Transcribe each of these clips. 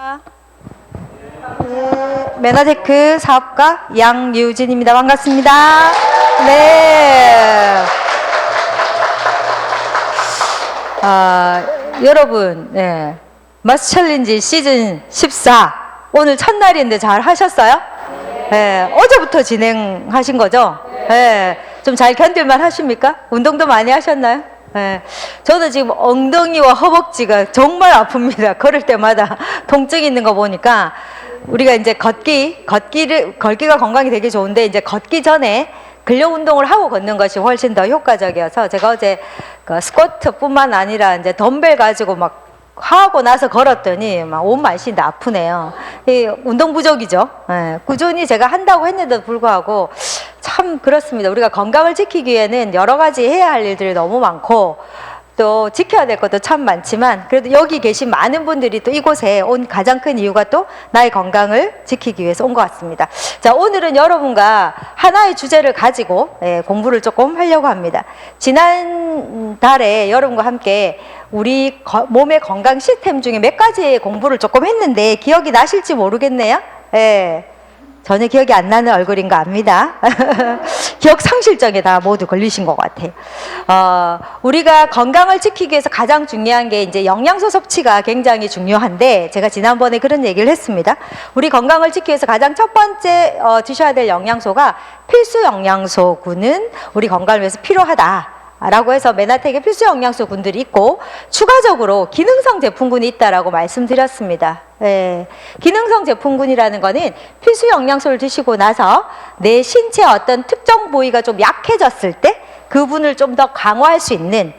네, 메나테크 사업가 양유진입니다. 반갑습니다. 네. 여러분, 네. 마스 챌린지 시즌 14 오늘 첫날인데 잘 하셨어요? 네. 어제부터 진행하신 거죠? 네. 좀 잘 견딜만 하십니까? 운동도 많이 하셨나요? 네. 저도 지금 엉덩이와 허벅지가 정말 아픕니다. 걸을 때마다 통증이 있는 거 보니까 우리가 이제 걷기가 건강이 되게 좋은데 이제 걷기 전에 근력 운동을 하고 걷는 것이 훨씬 더 효과적이어서 제가 어제 그 스쿼트뿐만 아니라 이제 덤벨 가지고 막 하고 나서 걸었더니 막 온 만신이 아프네요. 이 운동 부족이죠. 예, 꾸준히 제가 한다고 했는데도 불구하고 참 그렇습니다. 우리가 건강을 지키기 위해는 여러 가지 해야 할 일들이 너무 많고 또 지켜야 될 것도 참 많지만 그래도 여기 계신 많은 분들이 또 이곳에 온 가장 큰 이유가 또 나의 건강을 지키기 위해서 온 것 같습니다. 자, 오늘은 여러분과 하나의 주제를 가지고 공부를 조금 하려고 합니다. 지난달에 여러분과 함께 우리 몸의 건강 시스템 중에 몇 가지의 공부를 조금 했는데 기억이 나실지 모르겠네요. 예. 전혀 기억이 안 나는 얼굴인 거 압니다. 기억 상실증에 다 모두 걸리신 것 같아요. 우리가 건강을 지키기 위해서 가장 중요한 게 이제 영양소 섭취가 굉장히 중요한데 제가 지난번에 그런 얘기를 했습니다. 우리 건강을 지키기 위해서 가장 첫 번째 드셔야 될 영양소가 필수 영양소군은 우리 건강을 위해서 필요하다. 라고 해서 메나텍의 필수 영양소군들이 있고 추가적으로 기능성 제품군이 있다라고 말씀드렸습니다. 예, 기능성 제품군이라는 거는 필수 영양소를 드시고 나서 내 신체의 어떤 특정 부위가 좀 약해졌을 때 그 부분을 좀 더 강화할 수 있는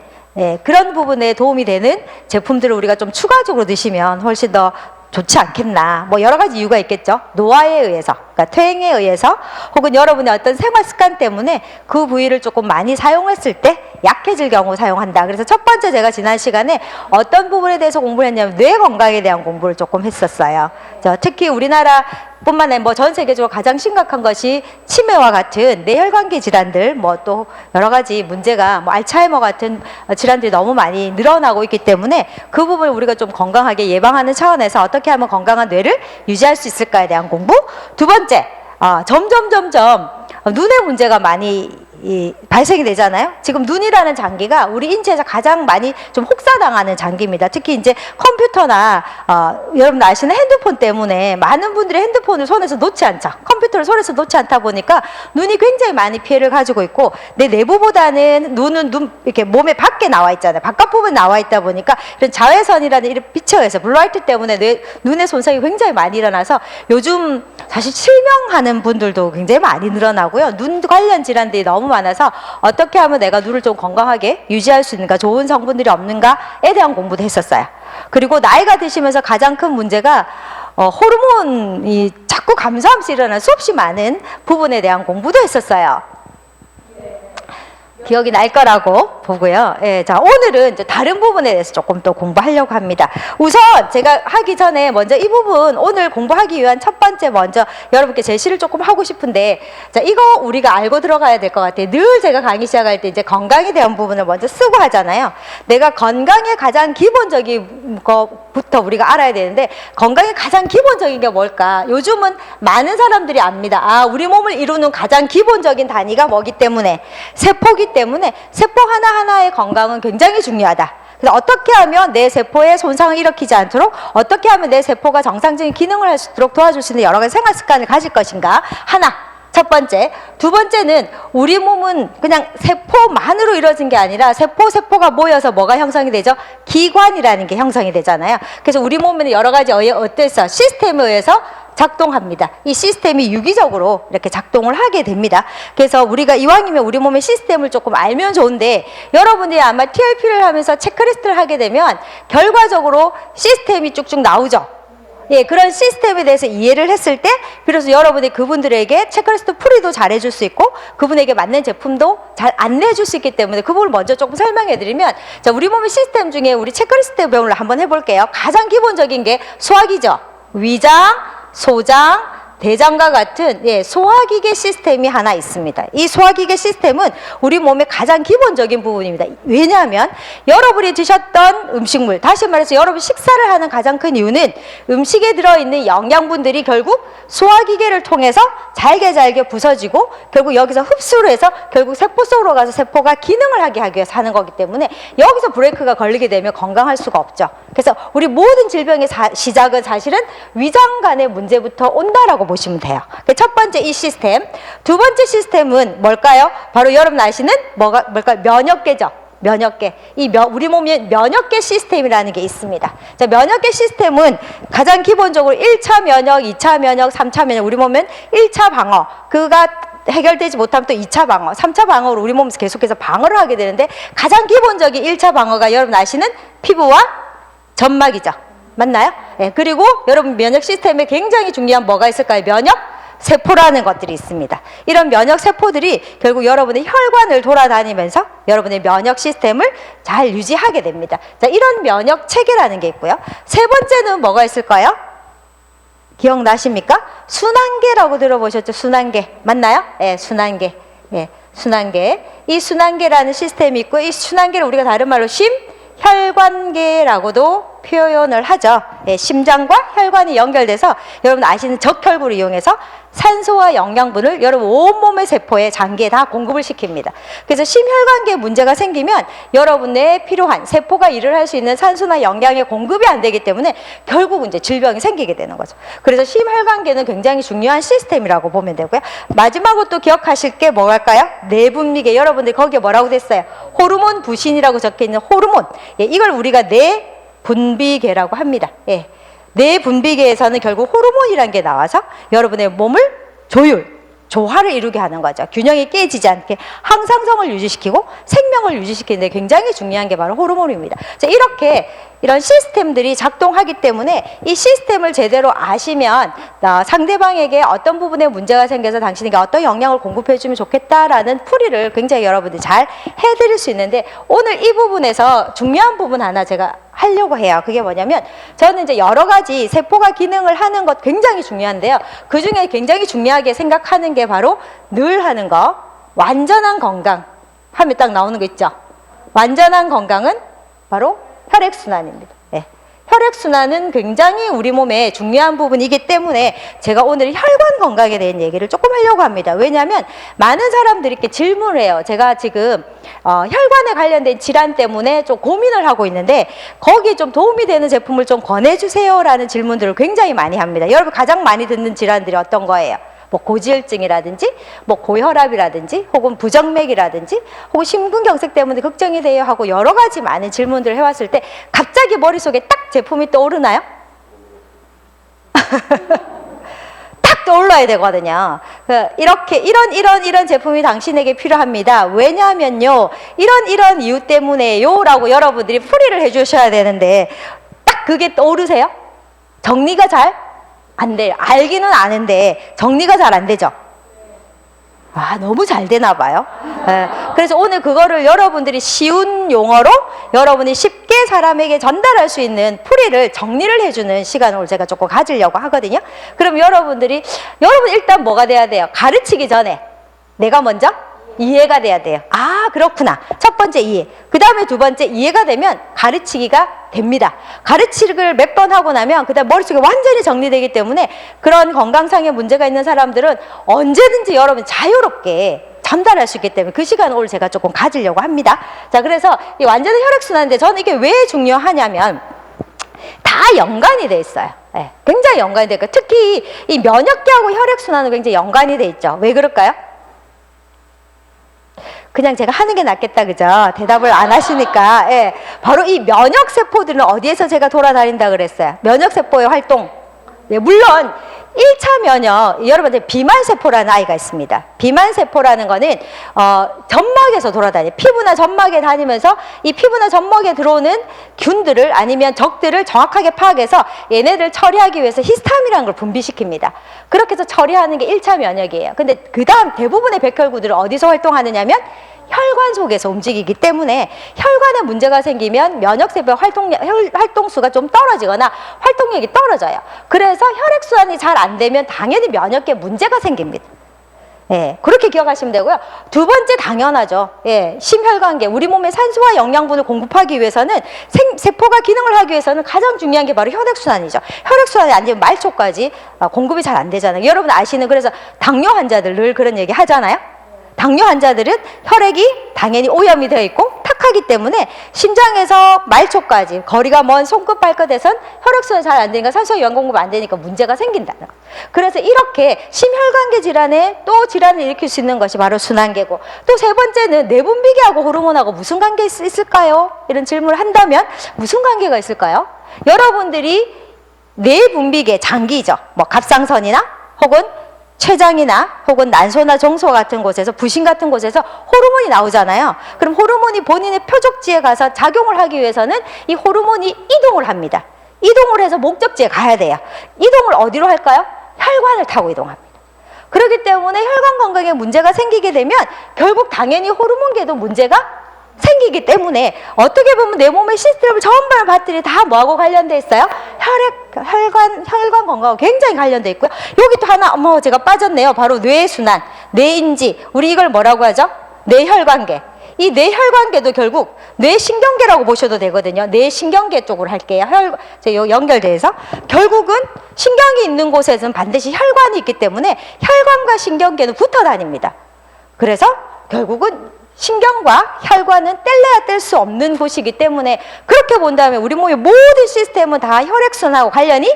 그런 부분에 도움이 되는 제품들을 우리가 좀 추가적으로 드시면 훨씬 더 좋지 않겠나. 뭐 여러 가지 이유가 있겠죠. 노화에 의해서, 그러니까 퇴행에 의해서 혹은 여러분의 어떤 생활 습관 때문에 그 부위를 조금 많이 사용했을 때 약해질 경우 사용한다. 그래서 첫 번째 제가 지난 시간에 어떤 부분에 대해서 공부를 했냐면 뇌 건강에 대한 공부를 조금 했었어요. 특히 우리나라 뿐만 아니라 뭐 전 세계적으로 가장 심각한 것이 치매와 같은 뇌혈관계 질환들, 뭐 또 여러 가지 문제가 뭐 알츠하이머 같은 질환들이 너무 많이 늘어나고 있기 때문에 그 부분을 우리가 좀 건강하게 예방하는 차원에서 어떻게 하면 건강한 뇌를 유지할 수 있을까에 대한 공부. 두 번째, 점점 눈의 문제가 많이 발생이 되잖아요. 지금 눈이라는 장기가 우리 인체에서 가장 많이 좀 혹사당하는 장기입니다. 특히 이제 컴퓨터나 여러분 아시는 핸드폰 때문에 많은 분들이 핸드폰을 손에서 놓지 않죠. 컴퓨터를 손에서 놓지 않다 보니까 눈이 굉장히 많이 피해를 가지고 있고 내 내부보다는 눈은 이렇게 몸에 밖에 나와 있잖아요. 바깥 부분에 나와 있다 보니까 이런 자외선이라는 이런 빛에 의해서 블루라이트 때문에 눈의 손상이 굉장히 많이 일어나서 요즘 사실 실명하는 분들도 굉장히 많이 늘어나고요. 눈 관련 질환들이 너무 많아서 어떻게 하면 내가 눈을 좀 건강하게 유지할 수 있는가, 좋은 성분들이 없는가에 대한 공부도 했었어요. 그리고 나이가 드시면서 가장 큰 문제가 호르몬이 자꾸 감소하면서 일어나는 수없이 많은 부분에 대한 공부도 했었어요. 기억이 날 거라고 보고요. 예, 자, 오늘은 이제 다른 부분에 대해서 조금 또 공부하려고 합니다. 우선 제가 하기 전에 먼저 이 부분 오늘 공부하기 위한 첫 번째 먼저 여러분께 제시를 조금 하고 싶은데, 자, 이거 우리가 알고 들어가야 될 것 같아요. 늘 제가 강의 시작할 때 이제 건강에 대한 부분을 먼저 쓰고 하잖아요. 내가 건강의 가장 기본적인 것부터 우리가 알아야 되는데 건강의 가장 기본적인 게 뭘까? 요즘은 많은 사람들이 압니다. 우리 몸을 이루는 가장 기본적인 단위가 뭐기 때문에 세포기 때문에 세포 하나하나의 건강은 굉장히 중요하다. 그래서 어떻게 하면 내 세포에 손상을 일으키지 않도록 어떻게 하면 내 세포가 정상적인 기능을 할 수 있도록 도와줄 수 있는 여러 가지 생활 습관을 가질 것인가 하나. 첫 번째. 두 번째는 우리 몸은 그냥 세포만으로 이루어진 게 아니라 세포가 모여서 뭐가 형성이 되죠? 기관이라는 게 형성이 되잖아요. 그래서 우리 몸에는 여러 가지 어때서 시스템에 의해서 작동합니다. 이 시스템이 유기적으로 이렇게 작동을 하게 됩니다. 그래서 우리가 이왕이면 우리 몸의 시스템을 조금 알면 좋은데 여러분들이 아마 TLP를 하면서 체크리스트를 하게 되면 결과적으로 시스템이 쭉쭉 나오죠. 예, 그런 시스템에 대해서 이해를 했을 때 비로소 여러분이 그분들에게 체크리스트 풀이도 잘 해줄 수 있고 그분에게 맞는 제품도 잘 안내해 줄 수 있기 때문에 그 부분을 먼저 조금 설명해 드리면, 자, 우리 몸의 시스템 중에 우리 체크리스트 병을 한번 해볼게요. 가장 기본적인 게 소화기죠. 위장, 소장, 대장과 같은 소화기계 시스템이 하나 있습니다. 이 소화기계 시스템은 우리 몸의 가장 기본적인 부분입니다. 왜냐하면 여러분이 드셨던 음식물, 다시 말해서 여러분 식사를 하는 가장 큰 이유는 음식에 들어있는 영양분들이 결국 소화기계를 통해서 잘게 부서지고 결국 여기서 흡수를 해서 결국 세포 속으로 가서 세포가 기능을 하게 하기 위해서 하는 거기 때문에 여기서 브레이크가 걸리게 되면 건강할 수가 없죠. 그래서 우리 모든 질병의 시작은 사실은 위장 간의 문제부터 온다라고 보시면 돼요. 첫 번째 이 시스템. 두 번째 시스템은 뭘까요? 바로 여러분 아시는 뭘까요? 면역계죠. 면역계. 우리 몸에 면역계 시스템이라는 게 있습니다. 자, 면역계 시스템은 가장 기본적으로 1차 면역, 2차 면역, 3차 면역. 우리 몸은 1차 방어. 그가 해결되지 못하면 또 2차 방어, 3차 방어로 우리 몸에서 계속해서 방어를 하게 되는데 가장 기본적인 1차 방어가 여러분 아시는 피부와 점막이죠. 맞나요? 네, 그리고 여러분 면역 시스템에 굉장히 중요한 뭐가 있을까요? 면역 세포라는 것들이 있습니다. 이런 면역 세포들이 결국 여러분의 혈관을 돌아다니면서 여러분의 면역 시스템을 잘 유지하게 됩니다. 자, 이런 면역 체계라는 게 있고요. 세 번째는 뭐가 있을까요? 기억나십니까? 순환계라고 들어보셨죠? 순환계. 맞나요? 예, 순환계. 예, 순환계. 이 순환계라는 시스템이 있고 이 순환계를 우리가 다른 말로 심혈관계라고도 표현을 하죠. 예, 심장과 혈관이 연결돼서 여러분 아시는 적혈구를 이용해서 산소와 영양분을 여러분 온몸의 세포에 장기에 다 공급을 시킵니다. 그래서 심혈관계에 문제가 생기면 여러분의 필요한 세포가 일을 할 수 있는 산소나 영양의 공급이 안 되기 때문에 결국 이제 질병이 생기게 되는 거죠. 그래서 심혈관계는 굉장히 중요한 시스템이라고 보면 되고요. 마지막으로 또 기억하실 게 뭐랄까요? 내분비계. 여러분들 거기에 뭐라고 됐어요? 호르몬 부신이라고 적혀 있는 호르몬. 예, 이걸 우리가 내분비계라고 합니다. 예. 내분비계에서는 결국 호르몬이라는 게 나와서 여러분의 몸을 조화를 이루게 하는 거죠. 균형이 깨지지 않게 항상성을 유지시키고 생명을 유지시키는데 굉장히 중요한 게 바로 호르몬입니다. 자, 이렇게 이런 시스템들이 작동하기 때문에 이 시스템을 제대로 아시면 상대방에게 어떤 부분에 문제가 생겨서 당신에게 어떤 영양을 공급해 주면 좋겠다라는 풀이를 굉장히 여러분들이 잘 해드릴 수 있는데 오늘 이 부분에서 중요한 부분 하나 제가 하려고 해요. 그게 뭐냐면 저는 이제 여러 가지 세포가 기능을 하는 것 굉장히 중요한데요. 그 중에 굉장히 중요하게 생각하는 게 바로 늘 하는 거 완전한 건강 하면 딱 나오는 거 있죠. 완전한 건강은 바로 혈액순환입니다. 네. 혈액순환은 굉장히 우리 몸의 중요한 부분이기 때문에 제가 오늘 혈관 건강에 대한 얘기를 조금 하려고 합니다. 왜냐하면 많은 사람들이 이렇게 질문을 해요. 제가 지금 혈관에 관련된 질환 때문에 좀 고민을 하고 있는데 거기에 좀 도움이 되는 제품을 좀 권해주세요 라는 질문들을 굉장히 많이 합니다. 여러분 가장 많이 듣는 질환들이 어떤 거예요? 뭐 고지혈증이라든지 뭐 고혈압이라든지 혹은 부정맥이라든지 혹은 심근경색 때문에 걱정이 돼요 하고 여러 가지 많은 질문들을 해왔을 때 갑자기 머릿속에 딱 제품이 떠오르나요? 딱 떠올라야 되거든요. 이렇게 이런 제품이 당신에게 필요합니다. 왜냐하면요 이런 이유 때문에요 라고 여러분들이 풀이를 해주셔야 되는데 딱 그게 떠오르세요? 정리가 잘 안 돼요. 알기는 아는데 정리가 잘 안 되죠. 아, 너무 잘 되나 봐요. 네. 그래서 오늘 그거를 여러분들이 쉬운 용어로 여러분이 쉽게 사람에게 전달할 수 있는 풀이를 정리를 해주는 시간을 제가 조금 가지려고 하거든요. 그럼 여러분 일단 뭐가 돼야 돼요? 가르치기 전에 내가 먼저 이해가 돼야 돼요. 아, 그렇구나. 첫 번째 이해. 그 다음에 두 번째 이해가 되면 가르치기가 됩니다. 가르치기를 몇 번 하고 나면 그 다음 머릿속에 완전히 정리되기 때문에 그런 건강상의 문제가 있는 사람들은 언제든지 여러분 자유롭게 전달할 수 있기 때문에 그 시간을 오늘 제가 조금 가지려고 합니다. 자, 그래서 이 완전한 혈액순환인데 저는 이게 왜 중요하냐면 다 연관이 돼 있어요. 네, 굉장히 연관이 돼 있고 특히 이 면역계하고 혈액순환은 굉장히 연관이 돼 있죠. 왜 그럴까요? 그냥 제가 하는 게 낫겠다, 그죠? 대답을 안 하시니까. 예. 바로 이 면역세포들은 어디에서 제가 돌아다닌다 그랬어요? 면역세포의 활동. 네, 물론 1차 면역, 여러분들 비만세포라는 아이가 있습니다. 비만세포라는 거는 점막에서 돌아다녀요. 피부나 점막에 다니면서 이 피부나 점막에 들어오는 균들을 아니면 적들을 정확하게 파악해서 얘네들 처리하기 위해서 히스타민이라는 걸 분비시킵니다. 그렇게 해서 처리하는 게 1차 면역이에요. 근데 그 다음 대부분의 백혈구들은 어디서 활동하느냐면 혈관 속에서 움직이기 때문에 혈관에 문제가 생기면 면역세포 활동수가 좀 떨어지거나 활동력이 떨어져요. 그래서 혈액순환이 잘 안 되면 당연히 면역에 문제가 생깁니다. 예, 그렇게 기억하시면 되고요. 두 번째 당연하죠. 예, 심혈관계, 우리 몸에 산소와 영양분을 공급하기 위해서는 세포가 기능을 하기 위해서는 가장 중요한 게 바로 혈액순환이죠. 혈액순환이 안 되면 말초까지 공급이 잘 안 되잖아요. 여러분 아시는, 그래서 당뇨 환자들 늘 그런 얘기 하잖아요. 당뇨 환자들은 혈액이 당연히 오염이 되어 있고 탁하기 때문에 심장에서 말초까지 거리가 먼 손끝 발끝에선 혈액순환이 잘 안 되니까 산소 영양 공급 안 되니까 문제가 생긴다는 거예요. 그래서 이렇게 심혈관계 질환에 또 질환을 일으킬 수 있는 것이 바로 순환계고, 또 세 번째는 내분비계하고 호르몬하고 무슨 관계 있을까요? 이런 질문을 한다면 무슨 관계가 있을까요? 여러분들이 내분비계, 장기죠. 뭐 갑상선이나 혹은 췌장이나 혹은 난소나 정소 같은 곳에서, 부신 같은 곳에서 호르몬이 나오잖아요. 그럼 호르몬이 본인의 표적지에 가서 작용을 하기 위해서는 이 호르몬이 이동을 합니다. 이동을 해서 목적지에 가야 돼요. 이동을 어디로 할까요? 혈관을 타고 이동합니다. 그렇기 때문에 혈관 건강에 문제가 생기게 되면 결국 당연히 호르몬계도 문제가 생기기 때문에 어떻게 보면 내 몸의 시스템을 전반을 봤더니 다 뭐하고 관련돼 있어요? 혈관 건강하고 굉장히 관련돼 있고요. 여기 또 하나 제가 빠졌네요. 바로 뇌순환, 뇌인지, 우리 이걸 뭐라고 하죠? 뇌혈관계. 이 뇌혈관계도 결국 뇌신경계라고 보셔도 되거든요. 뇌신경계 쪽으로 할게요. 연결돼서 결국은 신경이 있는 곳에서는 반드시 혈관이 있기 때문에 혈관과 신경계는 붙어 다닙니다. 그래서 결국은 신경과 혈관은 뗄래야 뗄 수 없는 곳이기 때문에 그렇게 본다면 우리 몸의 모든 시스템은 다 혈액순환하고 관련이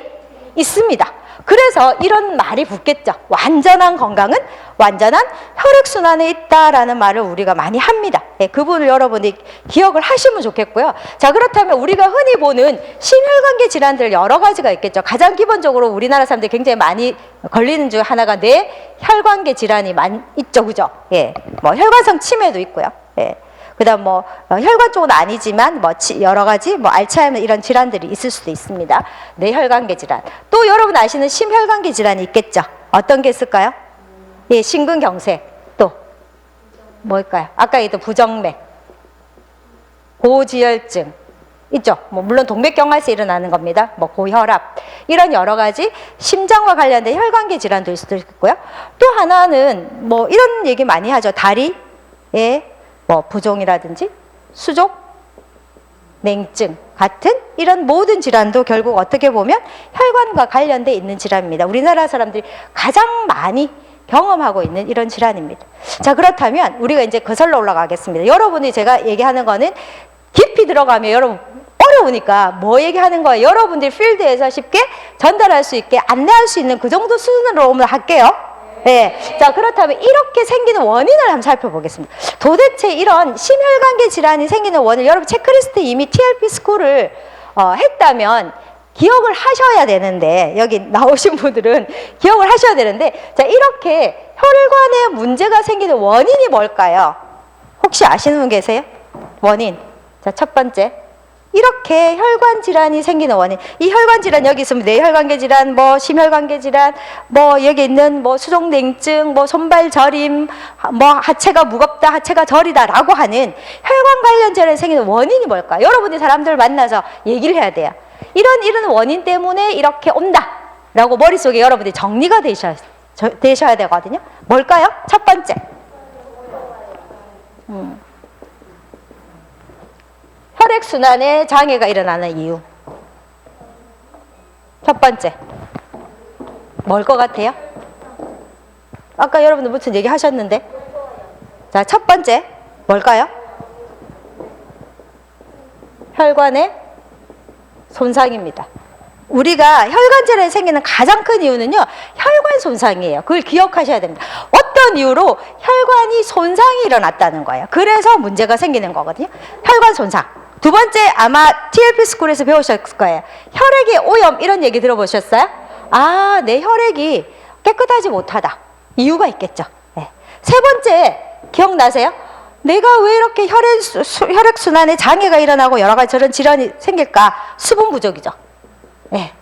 있습니다. 그래서 이런 말이 붙겠죠. 완전한 건강은 완전한 혈액순환에 있다라는 말을 우리가 많이 합니다. 네, 그 부분을 여러분이 기억을 하시면 좋겠고요. 자, 그렇다면 우리가 흔히 보는 심혈관계 질환들 여러 가지가 있겠죠. 가장 기본적으로 우리나라 사람들이 굉장히 많이 걸리는 중 하나가 뇌혈관계 질환이 있죠. 그죠? 예. 뭐 혈관성 치매도 있고요. 예. 그다음 뭐 혈관 쪽은 아니지만 뭐 여러 가지 뭐 알츠하이머 이런 질환들이 있을 수도 있습니다. 뇌혈관계 질환. 또 여러분 아시는 심혈관계 질환이 있겠죠. 어떤 게 있을까요? 예, 심근경색. 또 뭘까요? 아까 얘기했던 부정맥, 고지혈증 있죠. 뭐 물론 동맥경화에서 일어나는 겁니다. 뭐 고혈압 이런 여러 가지 심장과 관련된 혈관계 질환도 있을 수도 있고요. 또 하나는 뭐 이런 얘기 많이 하죠. 다리에 뭐 부종이라든지 수족, 냉증 같은 이런 모든 질환도 결국 어떻게 보면 혈관과 관련돼 있는 질환입니다. 우리나라 사람들이 가장 많이 경험하고 있는 이런 질환입니다. 자, 그렇다면 우리가 이제 거슬러 올라가겠습니다. 여러분이 제가 얘기하는 거는 깊이 들어가면 여러분 어려우니까 뭐 얘기하는 거예요? 여러분들이 필드에서 쉽게 전달할 수 있게 안내할 수 있는 그 정도 수준으로 오면 할게요. 네. 자, 그렇다면 이렇게 생기는 원인을 한번 살펴보겠습니다. 도대체 이런 심혈관계 질환이 생기는 원인, 여러분 체크리스트 이미 TLP 스쿨을 했다면 기억을 하셔야 되는데, 여기 나오신 분들은 기억을 하셔야 되는데, 자, 이렇게 혈관에 문제가 생기는 원인이 뭘까요? 혹시 아시는 분 계세요? 원인. 자, 첫 번째. 이렇게 혈관 질환이 생기는 원인. 이 혈관 질환 여기 있으면 뇌혈관계 질환, 뭐 심혈관계 질환, 뭐 여기 있는 뭐 수족냉증, 뭐 손발 저림, 뭐 하체가 무겁다, 하체가 저리다라고 하는 혈관 관련 질환이 생기는 원인이 뭘까? 여러분이 사람들 만나서 얘기를 해야 돼요. 이런 원인 때문에 이렇게 온다라고 머릿속에 여러분이 정리가 되셔야 되거든요. 뭘까요? 첫 번째. 혈액순환에 장애가 일어나는 이유. 첫 번째. 뭘 것 같아요? 아까 여러분들 무슨 얘기 하셨는데? 자, 첫 번째. 뭘까요? 혈관의 손상입니다. 우리가 혈관 질환이 생기는 가장 큰 이유는요, 혈관 손상이에요. 그걸 기억하셔야 됩니다. 어떤 이유로 혈관이 손상이 일어났다는 거예요. 그래서 문제가 생기는 거거든요. 혈관 손상. 두 번째, 아마 TLP 스쿨에서 배우셨을 거예요. 혈액의 오염, 이런 얘기 들어보셨어요? 아, 내 혈액이 깨끗하지 못하다. 이유가 있겠죠. 네. 세 번째, 기억나세요? 내가 왜 이렇게 혈액순환에 장애가 일어나고 여러 가지 저런 질환이 생길까? 수분 부족이죠. 네.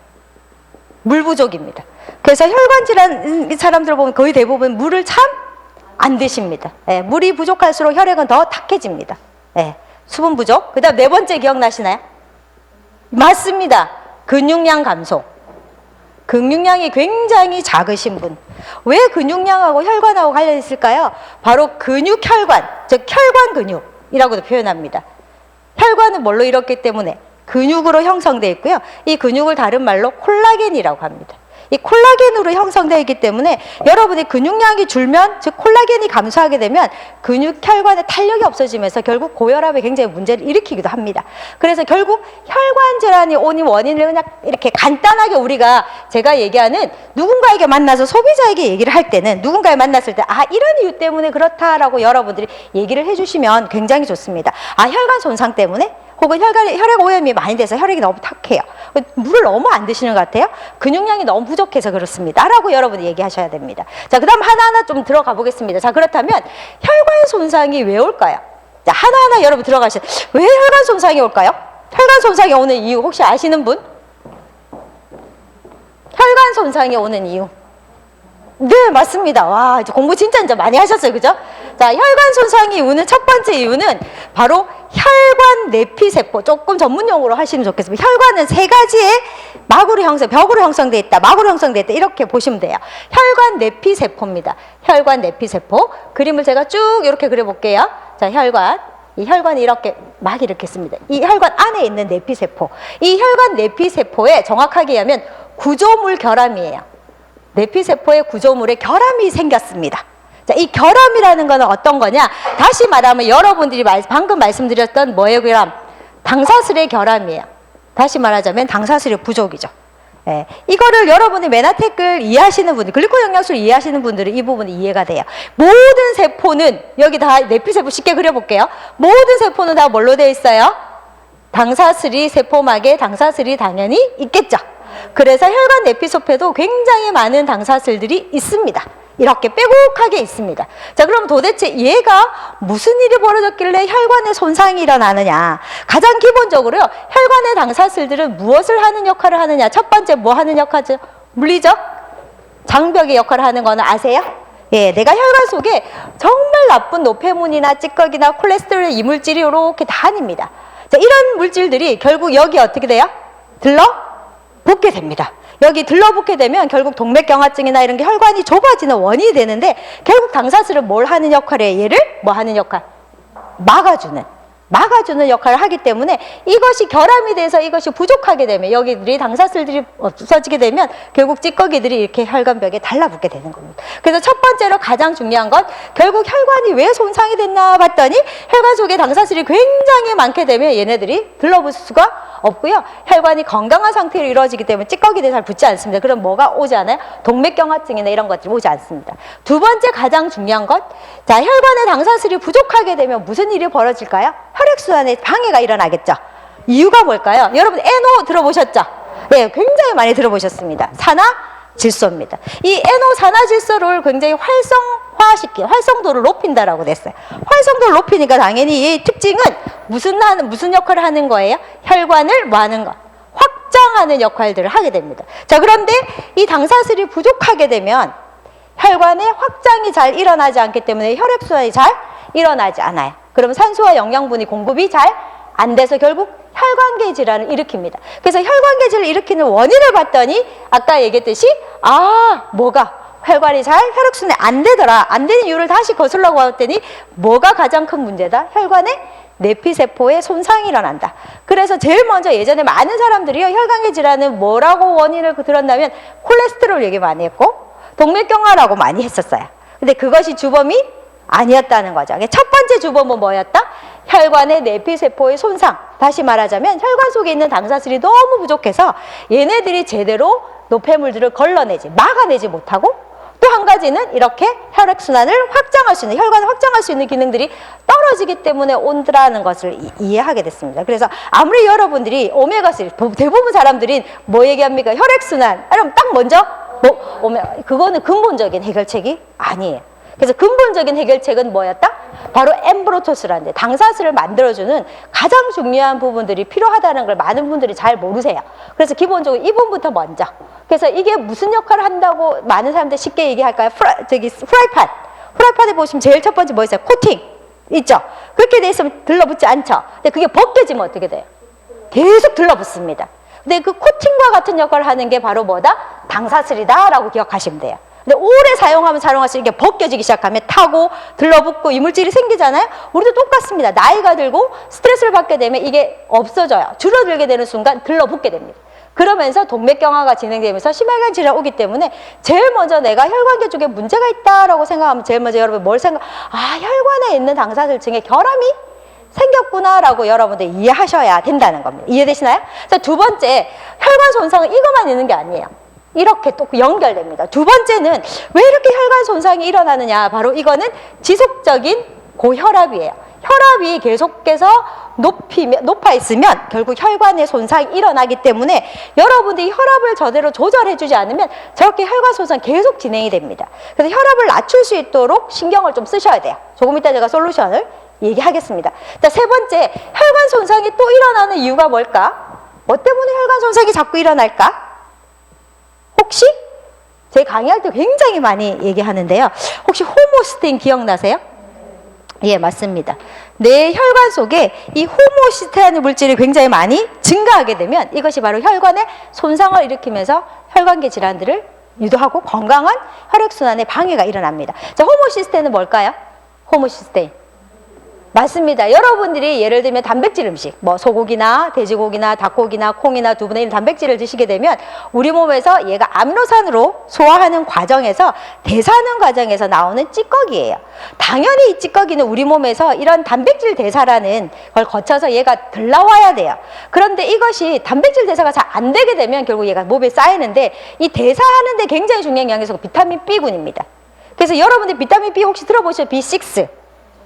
물 부족입니다. 그래서 혈관 질환 사람들 보면 거의 대부분 물을 참 안 드십니다. 예, 물이 부족할수록 혈액은 더 탁해집니다. 예, 수분 부족. 그 다음 네 번째 기억나시나요? 맞습니다. 근육량 감소. 근육량이 굉장히 작으신 분. 왜 근육량하고 혈관하고 관련이 있을까요? 바로 근육혈관, 즉 혈관 근육이라고도 표현합니다. 혈관은 뭘로 이뤘기 때문에 근육으로 형성되어 있고요. 이 근육을 다른 말로 콜라겐이라고 합니다. 이 콜라겐으로 형성되어 있기 때문에 여러분이 근육량이 줄면, 즉 콜라겐이 감소하게 되면 근육 혈관의 탄력이 없어지면서 결국 고혈압에 굉장히 문제를 일으키기도 합니다. 그래서 결국 혈관 질환이 오는 원인을 그냥 이렇게 간단하게 우리가 제가 얘기하는 누군가에게 만나서 소비자에게 얘기를 할 때는 누군가에 만났을 때 이런 이유 때문에 그렇다라고 여러분들이 얘기를 해주시면 굉장히 좋습니다. 혈관 손상 때문에 혹은 혈액 오염이 많이 돼서 혈액이 너무 탁해요. 물을 너무 안 드시는 것 같아요. 근육량이 너무 부족해서 그렇습니다. 라고 여러분이 얘기하셔야 됩니다. 자, 그 다음 하나하나 좀 들어가 보겠습니다. 자, 그렇다면 혈관 손상이 왜 올까요? 자, 하나하나 여러분 들어가시죠. 왜 혈관 손상이 올까요? 혈관 손상이 오는 이유 혹시 아시는 분? 혈관 손상이 오는 이유. 네, 맞습니다. 와, 이제 공부 진짜 많이 하셨어요. 그죠? 자, 혈관 손상이 오는 첫 번째 이유는 바로 혈관 내피세포. 조금 전문 용어로 하시면 좋겠습니다. 혈관은 세 가지의 벽으로 형성되어 있다. 막으로 형성되어 있다. 이렇게 보시면 돼요. 혈관 내피세포입니다. 혈관 내피세포. 그림을 제가 쭉 이렇게 그려볼게요. 자, 혈관. 이 혈관이 이렇게 씁니다. 이 혈관 안에 있는 내피세포. 이 혈관 내피세포에 정확하게 얘기하면 구조물 결함이에요. 내피세포의 구조물에 결함이 생겼습니다. 자, 이 결함이라는 거는 어떤 거냐? 다시 말하면 여러분들이 방금 말씀드렸던 뭐예요, 결함? 당사슬의 결함이에요. 다시 말하자면 당사슬의 부족이죠. 예, 이거를 여러분이 메나텍을 이해하시는 분들, 글리코 영양소를 이해하시는 분들은 이 부분이 이해가 돼요. 모든 세포는, 여기 다 내피세포 쉽게 그려볼게요. 모든 세포는 다 뭘로 되어 있어요? 당사슬이, 세포막에 당사슬이 당연히 있겠죠. 그래서 혈관 내피세포에도 굉장히 많은 당사슬들이 있습니다. 이렇게 빼곡하게 있습니다. 자, 그럼 도대체 얘가 무슨 일이 벌어졌길래 혈관에 손상이 일어나느냐? 가장 기본적으로요, 혈관의 당사슬들은 무엇을 하는 역할을 하느냐? 첫 번째 뭐 하는 역할이죠? 물리적 장벽의 역할을 하는 거는 아세요? 예, 내가 혈관 속에 정말 나쁜 노폐물이나 찌꺼기나 콜레스테롤 이물질이 이렇게 다닙니다. 자, 이런 물질들이 결국 여기 어떻게 돼요? 들러붙게 됩니다. 여기 들러붙게 되면 결국 동맥경화증이나 이런 게 혈관이 좁아지는 원인이 되는데, 결국 당사슬은 뭘 하는 역할이에요? 얘를 뭐 하는 역할? 막아주는 역할을 하기 때문에 이것이 결함이 돼서 이것이 부족하게 되면, 여기들이 당사슬들이 없어지게 되면 결국 찌꺼기들이 이렇게 혈관벽에 달라붙게 되는 겁니다. 그래서 첫 번째로 가장 중요한 건 결국 혈관이 왜 손상이 됐나 봤더니 혈관 속에 당사슬이 굉장히 많게 되면 얘네들이 들러붙을 수가 없고요. 혈관이 건강한 상태로 이루어지기 때문에 찌꺼기들이 잘 붙지 않습니다. 그럼 뭐가 오지 않아요? 동맥경화증이나 이런 것들이 오지 않습니다. 두 번째 가장 중요한 것, 자, 혈관의 당사슬이 부족하게 되면 무슨 일이 벌어질까요? 혈액순환에 방해가 일어나겠죠. 이유가 뭘까요? 여러분 NO 들어보셨죠? 네, 굉장히 많이 들어보셨습니다. 산화질소입니다. 이 NO 산화질소를 굉장히 활성도를 높인다라고 됐어요. 활성도를 높이니까 당연히 이 특징은 무슨 역할을 하는 거예요? 혈관을 뭐 하는 거? 확장하는 역할들을 하게 됩니다. 자, 그런데 이 당사슬이 부족하게 되면 혈관의 확장이 잘 일어나지 않기 때문에 혈액순환이 잘 일어나지 않아요. 그러면 산소와 영양분이 공급이 잘 안 돼서 결국 혈관계 질환을 일으킵니다. 그래서 혈관계 질환을 일으키는 원인을 봤더니 아까 얘기했듯이 뭐가 혈관이 잘 혈액순환이 안 되더라. 안 되는 이유를 다시 거슬러 봤더니 뭐가 가장 큰 문제다? 혈관의 내피세포에 손상이 일어난다. 그래서 제일 먼저 예전에 많은 사람들이요, 혈관계 질환은 뭐라고 원인을 들었냐면 콜레스테롤 얘기 많이 했고 동맥경화라고 많이 했었어요. 근데 그것이 주범이 아니었다는 거죠. 첫 번째 주범은 뭐였다? 혈관의 내피세포의 손상. 다시 말하자면 혈관 속에 있는 당사슬이 너무 부족해서 얘네들이 제대로 노폐물들을 막아내지 못하고, 또 한 가지는 이렇게 혈액순환을 확장할 수 있는, 혈관을 확장할 수 있는 기능들이 떨어지기 때문에 온다는 것을 이해하게 됐습니다. 그래서 아무리 여러분들이 오메가3, 대부분 사람들이 뭐 얘기합니까? 혈액순환. 그럼 딱 먼저 그거는 근본적인 해결책이 아니에요. 그래서 근본적인 해결책은 뭐였다? 바로 엠브로토스라는데 당사슬을 만들어주는 가장 중요한 부분들이 필요하다는 걸 많은 분들이 잘 모르세요. 그래서 기본적으로 이 부분부터 먼저. 그래서 이게 무슨 역할을 한다고 많은 사람들이 쉽게 얘기할까요? 프라이팬 프라이팬에 보시면 제일 첫 번째 뭐 있어요? 코팅 있죠? 그렇게 돼 있으면 들러붙지 않죠? 근데 그게 벗겨지면 어떻게 돼요? 계속 들러붙습니다. 근데 그 코팅과 같은 역할을 하는 게 바로 뭐다? 방사슬이다 라고 기억하시면 돼요. 근데 오래 사용하면 사용할수록 이게 벗겨지기 시작하면 타고 들러붙고 이물질이 생기잖아요. 우리도 똑같습니다. 나이가 들고 스트레스를 받게 되면 이게 없어져요. 줄어들게 되는 순간 들러붙게 됩니다. 그러면서 동맥경화가 진행되면서 심혈관 질환이 오기 때문에 제일 먼저 내가 혈관계 쪽에 문제가 있다라고 생각하면 제일 먼저 여러분 뭘 생각? 아, 혈관에 있는 당사슬층에 결함이 생겼구나라고 여러분들 이해하셔야 된다는 겁니다. 이해되시나요? 자, 두 번째, 혈관 손상은 이것만 있는 게 아니에요. 이렇게 또 연결됩니다. 두 번째는 왜 이렇게 혈관 손상이 일어나느냐? 바로 이거는 지속적인 고혈압이에요. 혈압이 계속해서 높아 있으면 결국 혈관의 손상이 일어나기 때문에 여러분들이 혈압을 제대로 조절해주지 않으면 저렇게 혈관 손상 계속 진행이 됩니다. 그래서 혈압을 낮출 수 있도록 신경을 좀 쓰셔야 돼요. 조금 이따 제가 솔루션을 얘기하겠습니다. 자, 세 번째, 혈관 손상이 또 일어나는 이유가 뭘까? 뭐 때문에 혈관 손상이 자꾸 일어날까? 혹시 제 강의할 때 굉장히 많이 얘기하는데요. 혹시 호모시스테인 기억나세요? 예, 맞습니다. 내 혈관 속에 이 호모시스테인 물질이 굉장히 많이 증가하게 되면 이것이 바로 혈관에 손상을 일으키면서 혈관계 질환들을 유도하고 건강한 혈액순환에 방해가 일어납니다. 자, 호모시스테인은 뭘까요? 호모시스테인. 맞습니다. 여러분들이 예를 들면 단백질 음식, 뭐 소고기나 돼지고기나 닭고기나 콩이나 두부나 이런 단백질을 드시게 되면 우리 몸에서 얘가 아미노산으로 소화하는 과정에서 대사하는 과정에서 나오는 찌꺼기예요. 당연히 이 찌꺼기는 우리 몸에서 이런 단백질 대사라는 걸 거쳐서 얘가 들나와야 돼요. 그런데 이것이 단백질 대사가 잘 안 되게 되면 결국 얘가 몸에 쌓이는데 이 대사하는 데 굉장히 중요한 영양소가 비타민 B군입니다. 그래서 여러분들 비타민 B 혹시 들어보셨죠? B6.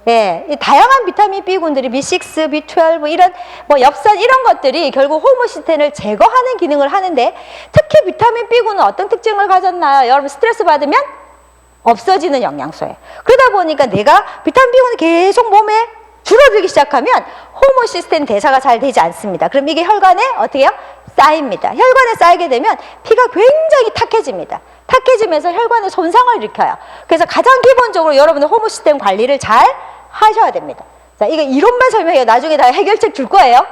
예, 이 다양한 비타민 B군들이 B6, B12 이런 뭐 엽산 이런 것들이 결국 호모시스테인을 제거하는 기능을 하는데 특히 비타민 B군은 어떤 특징을 가졌나요? 여러분 스트레스 받으면 없어지는 영양소예요. 그러다 보니까 내가 비타민 B군이 계속 몸에 줄어들기 시작하면 호모시스테인 대사가 잘 되지 않습니다. 그럼 이게 혈관에 어떻게 해요? 쌓입니다. 혈관에 쌓이게 되면 피가 굉장히 탁해집니다. 탁해지면서 혈관에 손상을 일으켜요. 그래서 가장 기본적으로 여러분들 호모시스테인 관리를 잘 하셔야 됩니다. 자, 이거 이론만 설명해요. 나중에 다 해결책 줄 거예요.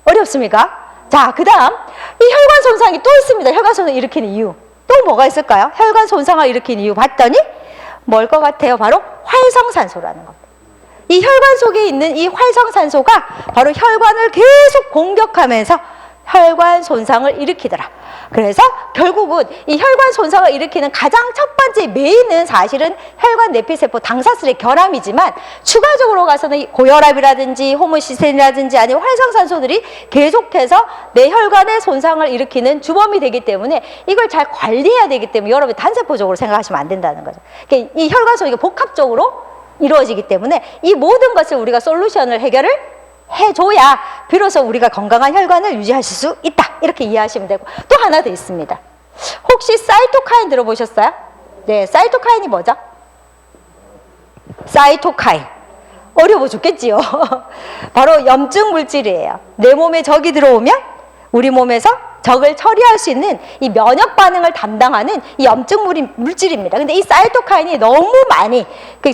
어렵습니까? 자, 그 다음 이 혈관 손상이 또 있습니다. 혈관 손상을 일으키는 이유. 또 뭐가 있을까요? 혈관 손상을 일으키는 이유 봤더니 뭘 것 같아요? 바로 활성산소라는 겁니다. 이 혈관 속에 있는 이 활성산소가 바로 혈관을 계속 공격하면서 혈관 손상을 일으키더라. 그래서 결국은 이 혈관 손상을 일으키는 가장 첫 번째 메인은 사실은 혈관 내피세포 당사슬의 결함이지만 추가적으로 가서는 고혈압이라든지 호모시스테인이라든지 아니면 활성산소들이 계속해서 내 혈관의 손상을 일으키는 주범이 되기 때문에 이걸 잘 관리해야 되기 때문에 여러분이 단세포적으로 생각하시면 안 된다는 거죠. 그러니까 이 혈관 손상이 복합적으로 이루어지기 때문에 이 모든 것을 우리가 솔루션을 해결을 해줘야 비로소 우리가 건강한 혈관을 유지하실 수 있다. 이렇게 이해하시면 되고 또 하나 더 있습니다. 혹시 사이토카인 들어보셨어요? 네, 사이토카인이 뭐죠? 사이토카인. 어려워 죽겠지요. 바로 염증 물질이에요. 내 몸에 적이 들어오면 우리 몸에서 적을 처리할 수 있는 이 면역 반응을 담당하는 이 염증 물질입니다. 근데 이 사이토카인이 너무 많이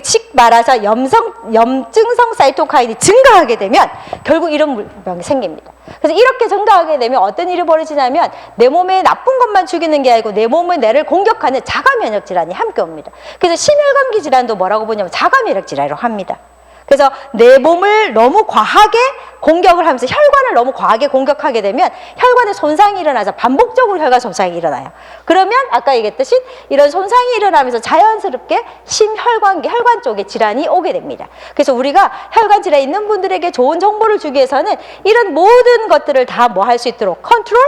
식 말아서 염증성 사이토카인이 증가하게 되면 결국 이런 물병이 생깁니다. 그래서 이렇게 증가하게 되면 어떤 일이 벌어지냐면 내 몸에 나쁜 것만 죽이는 게 아니고 내 몸의 뇌를 공격하는 자가 면역 질환이 함께 옵니다. 그래서 심혈관계 질환도 뭐라고 보냐면 자가 면역 질환이라고 합니다. 그래서 내 몸을 너무 과하게 공격을 하면서 혈관을 너무 과하게 공격하게 되면 혈관에 손상이 일어나서 반복적으로 혈관 손상이 일어나요. 그러면 아까 얘기했듯이 이런 손상이 일어나면서 자연스럽게 심혈관계, 혈관 쪽에 질환이 오게 됩니다. 그래서 우리가 혈관 질환이 있는 분들에게 좋은 정보를 주기 위해서는 이런 모든 것들을 다 뭐 할 수 있도록 컨트롤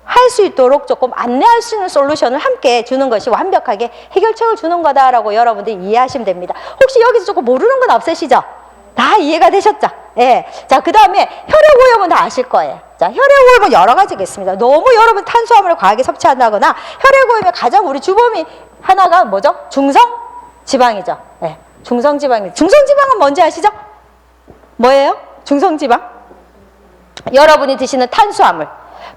할 수 있도록 조금 안내할 수 있는 솔루션을 함께 주는 것이 완벽하게 해결책을 주는 거다라고 여러분들이 이해하시면 됩니다. 혹시 여기서 조금 모르는 건 없으시죠? 다 이해가 되셨죠? 예. 자, 그 다음에 혈액오염은 다 아실 거예요. 자, 혈액오염은 여러 가지가 있습니다. 너무 여러분 탄수화물을 과하게 섭취한다거나 혈액오염의 가장 우리 주범이 하나가 뭐죠? 중성지방이죠. 예. 중성지방입니다. 중성지방은 뭔지 아시죠? 뭐예요? 중성지방? 여러분이 드시는 탄수화물.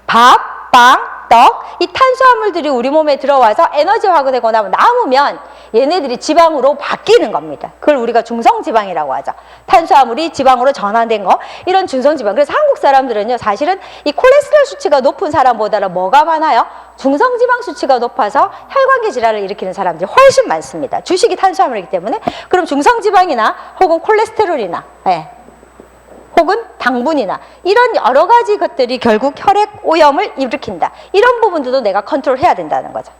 밥, 빵, 떡, 이 탄수화물들이 우리 몸에 들어와서 에너지화가 되거나 남으면 얘네들이 지방으로 바뀌는 겁니다. 그걸 우리가 중성지방이라고 하죠. 탄수화물이 지방으로 전환된 거, 이런 중성지방. 그래서 한국 사람들은요, 사실은 이 콜레스테롤 수치가 높은 사람보다는 뭐가 많아요? 중성지방 수치가 높아서 혈관계 질환을 일으키는 사람들이 훨씬 많습니다. 주식이 탄수화물이기 때문에. 그럼 중성지방이나 혹은 콜레스테롤이나, 혹은 당분이나 이런 여러 가지 것들이 결국 혈액 오염을 일으킨다. 이런 부분들도 내가 컨트롤해야 된다는 거죠.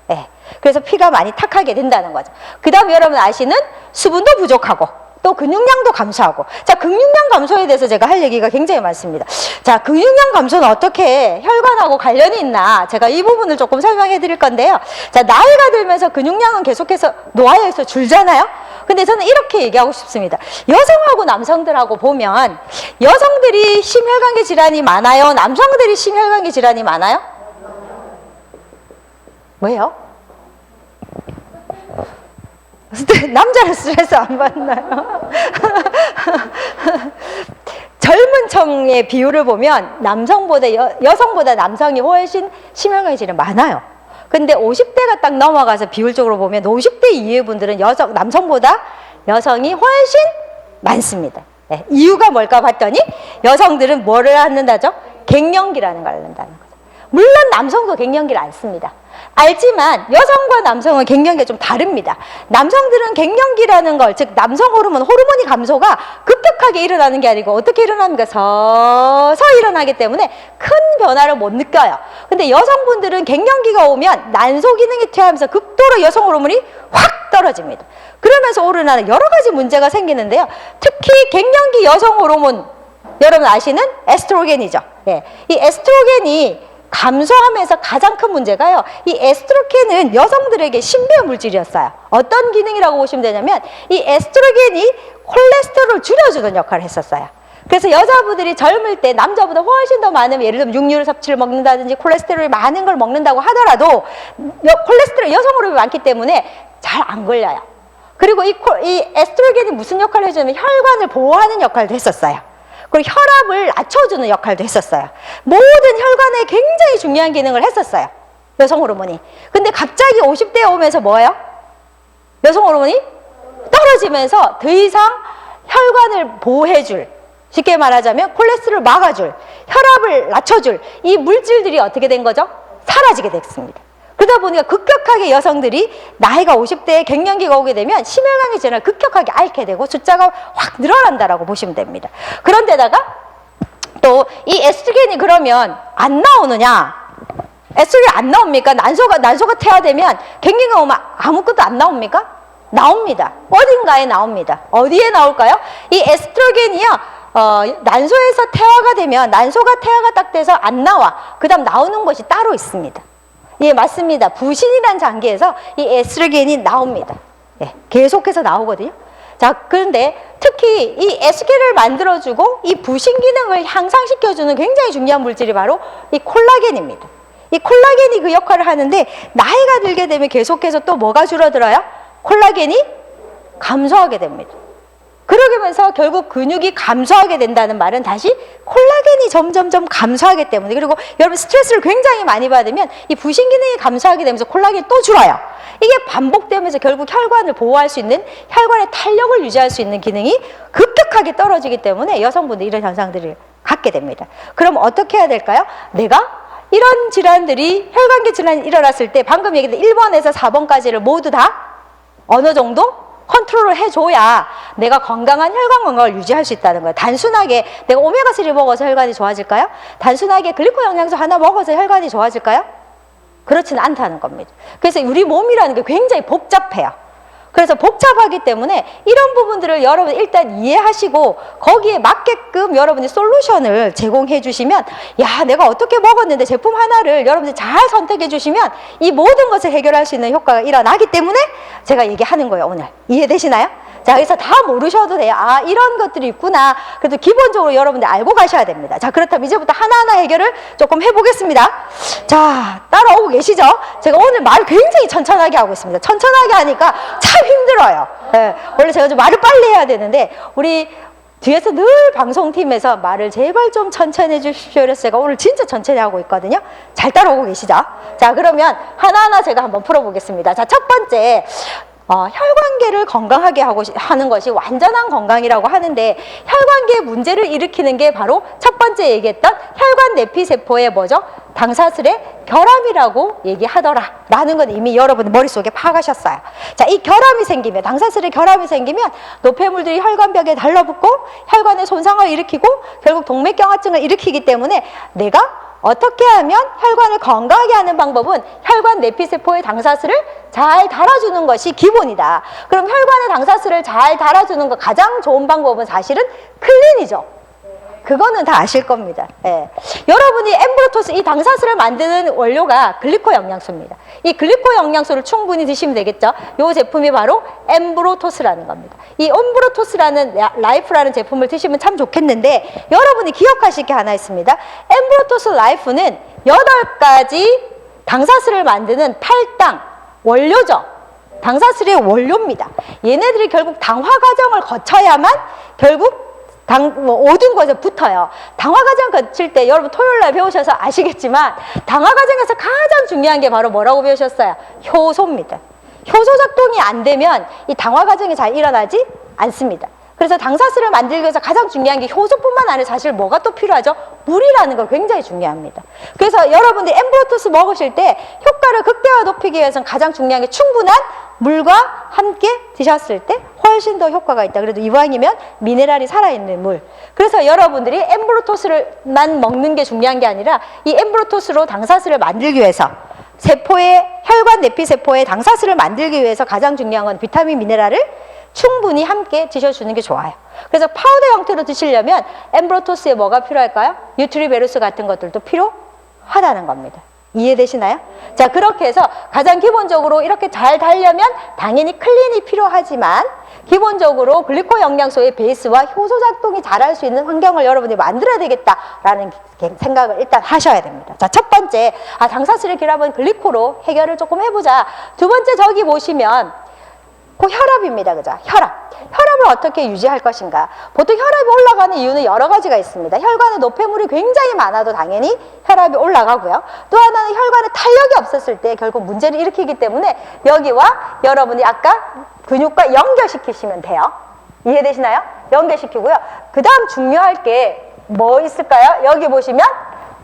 그래서 피가 많이 탁하게 된다는 거죠. 그 다음에 여러분 아시는 수분도 부족하고 또 근육량도 감소하고. 자, 근육량 감소에 대해서 제가 할 얘기가 굉장히 많습니다. 자, 근육량 감소는 어떻게 혈관하고 관련이 있나, 제가 이 부분을 조금 설명해 드릴 건데요. 자, 나이가 들면서 근육량은 계속해서 노화에서 줄잖아요. 근데 저는 이렇게 얘기하고 싶습니다. 여성하고 남성들하고 보면 여성들이 심혈관계 질환이 많아요? 남성들이 심혈관계 질환이 많아요? 왜요? 남자는 스트레스 안 받나요? 젊은 층의 비율을 보면 여성보다 남성이 훨씬 심혈관계 질환이 많아요. 근데 50대가 딱 넘어가서 비율적으로 보면 50대 이후의 분들은 남성보다 여성이 훨씬 많습니다. 이유가 뭘까 봤더니 여성들은 뭐를 앓는다죠? 갱년기라는 걸 앓는다는 거죠. 물론 남성도 갱년기를 앓습니다. 알지만 여성과 남성은 갱년기가 좀 다릅니다. 남성들은 갱년기라는 걸, 즉 남성 호르몬이 감소가 급격하게 일어나는 게 아니고 어떻게 일어납니까? 서서히 일어나기 때문에 큰 변화를 못 느껴요. 근데 여성분들은 갱년기가 오면 난소 기능이 퇴화하면서 극도로 여성 호르몬이 확 떨어집니다. 그러면서 오르나는 여러 가지 문제가 생기는데요. 특히 갱년기 여성 호르몬, 여러분 아시는 에스트로겐이죠. 이 에스트로겐이 감소하면서 가장 큰 문제가요, 이 에스트로겐은 여성들에게 신비한 물질이었어요. 어떤 기능이라고 보시면 되냐면 이 에스트로겐이 콜레스테롤을 줄여주는 역할을 했었어요. 그래서 여자분들이 젊을 때 남자보다 훨씬 더 많은, 예를 들면 육류 섭취를 먹는다든지 콜레스테롤이 많은 걸 먹는다고 하더라도 콜레스테롤 여성 호르몬이 많기 때문에 잘 안 걸려요. 그리고 이 에스트로겐이 무슨 역할을 해주냐면 혈관을 보호하는 역할도 했었어요. 그리고 혈압을 낮춰주는 역할도 했었어요. 모든 혈관에 굉장히 중요한 기능을 했었어요, 여성 호르몬이. 근데 갑자기 50대에 오면서 뭐예요? 여성 호르몬이 떨어지면서 더 이상 혈관을 보호해줄, 쉽게 말하자면 콜레스테롤을 막아줄, 혈압을 낮춰줄 이 물질들이 어떻게 된 거죠? 사라지게 됐습니다. 그러다 보니까 급격하게 여성들이 나이가 50대에 갱년기가 오게 되면 심혈관계 질환을 급격하게 앓게 되고 숫자가 확 늘어난다라고 보시면 됩니다. 그런데다가 또 이 에스트로겐이 그러면 안 나오느냐? 에스트로겐 안 나옵니까? 난소가 퇴화되면 갱년기가 오면 아무것도 안 나옵니까? 나옵니다. 어딘가에 나옵니다. 어디에 나올까요? 이 에스트로겐이요, 난소에서 퇴화가 되면, 난소가 퇴화가 딱 돼서 안 나와. 그 다음 나오는 것이 따로 있습니다. 예, 맞습니다. 부신이라는 장기에서 이 에스트로겐이 나옵니다. 계속해서 나오거든요. 자, 그런데 특히 이 에스트로겐을 만들어주고 이 부신 기능을 향상시켜주는 굉장히 중요한 물질이 바로 이 콜라겐입니다. 이 콜라겐이 그 역할을 하는데 나이가 들게 되면 계속해서 또 뭐가 줄어들어요? 콜라겐이 감소하게 됩니다. 그러면서 결국 근육이 감소하게 된다는 말은 다시 콜라겐이 점점점 감소하기 때문에, 그리고 여러분 스트레스를 굉장히 많이 받으면 이 부신 기능이 감소하게 되면서 콜라겐이 또 줄어요. 이게 반복되면서 결국 혈관을 보호할 수 있는, 혈관의 탄력을 유지할 수 있는 기능이 급격하게 떨어지기 때문에 여성분들이 이런 현상들을 갖게 됩니다. 그럼 어떻게 해야 될까요? 내가 이런 질환들이, 혈관계 질환이 일어났을 때 방금 얘기했던 1번에서 4번까지를 모두 다 어느 정도 컨트롤을 해줘야 내가 건강한 혈관 건강을 유지할 수 있다는 거예요. 단순하게 내가 오메가3 먹어서 혈관이 좋아질까요? 단순하게 글리코 영양소 하나 먹어서 혈관이 좋아질까요? 그렇지는 않다는 겁니다. 그래서 우리 몸이라는 게 굉장히 복잡해요. 그래서 복잡하기 때문에 이런 부분들을 여러분 일단 이해하시고 거기에 맞게끔 여러분이 솔루션을 제공해 주시면, 야, 내가 어떻게 먹었는데 제품 하나를 여러분들이 잘 선택해 주시면 이 모든 것을 해결할 수 있는 효과가 일어나기 때문에 제가 얘기하는 거예요, 오늘. 이해되시나요? 자, 그래서 다 모르셔도 돼요. 아, 이런 것들이 있구나. 그래도 기본적으로 여러분들 알고 가셔야 됩니다. 자, 그렇다면 이제부터 하나하나 해결을 조금 해보겠습니다. 자, 따라오고 계시죠? 제가 오늘 말 굉장히 천천하게 하고 있습니다. 천천하게 하니까 참 힘들어요. 원래 제가 좀 말을 빨리 해야 되는데, 우리 뒤에서 늘 방송팀에서 말을 제발 좀 천천히 해주십시오. 그래서 제가 오늘 진짜 천천히 하고 있거든요. 잘 따라오고 계시죠? 자, 그러면 하나하나 제가 한번 풀어보겠습니다. 자, 첫 번째. 혈관계를 건강하게 하는 것이 완전한 건강이라고 하는데 혈관계에 문제를 일으키는 게 바로 첫 번째 얘기했던 혈관 내피세포의 뭐죠? 당사슬의 결함이라고 얘기하더라 라는 건 이미 여러분 머릿속에 파악하셨어요. 자, 이 결함이 생기면, 당사슬의 결함이 생기면 노폐물들이 혈관벽에 달라붙고 혈관에 손상을 일으키고 결국 동맥경화증을 일으키기 때문에 내가 어떻게 하면 혈관을 건강하게 하는 방법은 혈관 내피세포의 당사슬을 잘 달아주는 것이 기본이다. 그럼 혈관의 당사슬을 잘 달아주는 거 가장 좋은 방법은 사실은 클린이죠. 그거는 다 아실 겁니다. 예. 여러분이 엠브로토스, 이 당사슬을 만드는 원료가 글리코 영양소입니다. 이 글리코 영양소를 충분히 드시면 되겠죠. 이 제품이 바로 엠브로토스라는 겁니다. 이 엠브로토스라는 라이프라는 제품을 드시면 참 좋겠는데 여러분이 기억하실 게 하나 있습니다. 엠브로토스 라이프는 8가지 당사슬을 만드는 탈당 원료죠. 당사슬의 원료입니다. 얘네들이 결국 당화 과정을 거쳐야만 결국 모든 것에 붙어요. 당화 과정 거칠 때 여러분 토요일 날 배우셔서 아시겠지만 당화 과정에서 가장 중요한 게 바로 뭐라고 배우셨어요? 효소입니다. 효소 작동이 안 되면 이 당화 과정이 잘 일어나지 않습니다. 그래서 당사슬을 만들기 위해서 가장 중요한 게 효소뿐만 아니라 사실 뭐가 또 필요하죠? 물이라는 거 굉장히 중요합니다. 그래서 여러분들이 엠브로토스 먹으실 때 효과를 극대화 높이기 위해서는 가장 중요한 게 충분한 물과 함께 드셨을 때 훨씬 더 효과가 있다. 그래도 이왕이면 미네랄이 살아있는 물. 그래서 여러분들이 엠브로토스만 먹는 게 중요한 게 아니라 이 엠브로토스로 당사슬을 만들기 위해서 세포의 혈관 내피세포의 당사슬을 만들기 위해서 가장 중요한 건 비타민 미네랄을 충분히 함께 드셔주는 게 좋아요. 그래서 파우더 형태로 드시려면 엠브로토스에 뭐가 필요할까요? 뉴트리베루스 같은 것들도 필요하다는 겁니다. 이해되시나요? 자, 그렇게 해서 가장 기본적으로 이렇게 잘 달려면 당연히 클린이 필요하지만 기본적으로 글리코 영양소의 베이스와 효소 작동이 잘할 수 있는 환경을 여러분이 만들어야 되겠다라는 생각을 일단 하셔야 됩니다. 자, 첫 번째, 당사슬의 결합은 글리코로 해결을 조금 해보자. 두 번째, 저기 보시면 그 혈압입니다. 그죠? 혈압을 어떻게 유지할 것인가? 보통 혈압이 올라가는 이유는 여러 가지가 있습니다. 혈관에 노폐물이 굉장히 많아도 당연히 혈압이 올라가고요. 또 하나는 혈관에 탄력이 없었을 때 결국 문제를 일으키기 때문에 여기와 여러분이 아까 근육과 연결시키시면 돼요. 이해되시나요? 연결시키고요. 그 다음 중요할 게 뭐 있을까요? 여기 보시면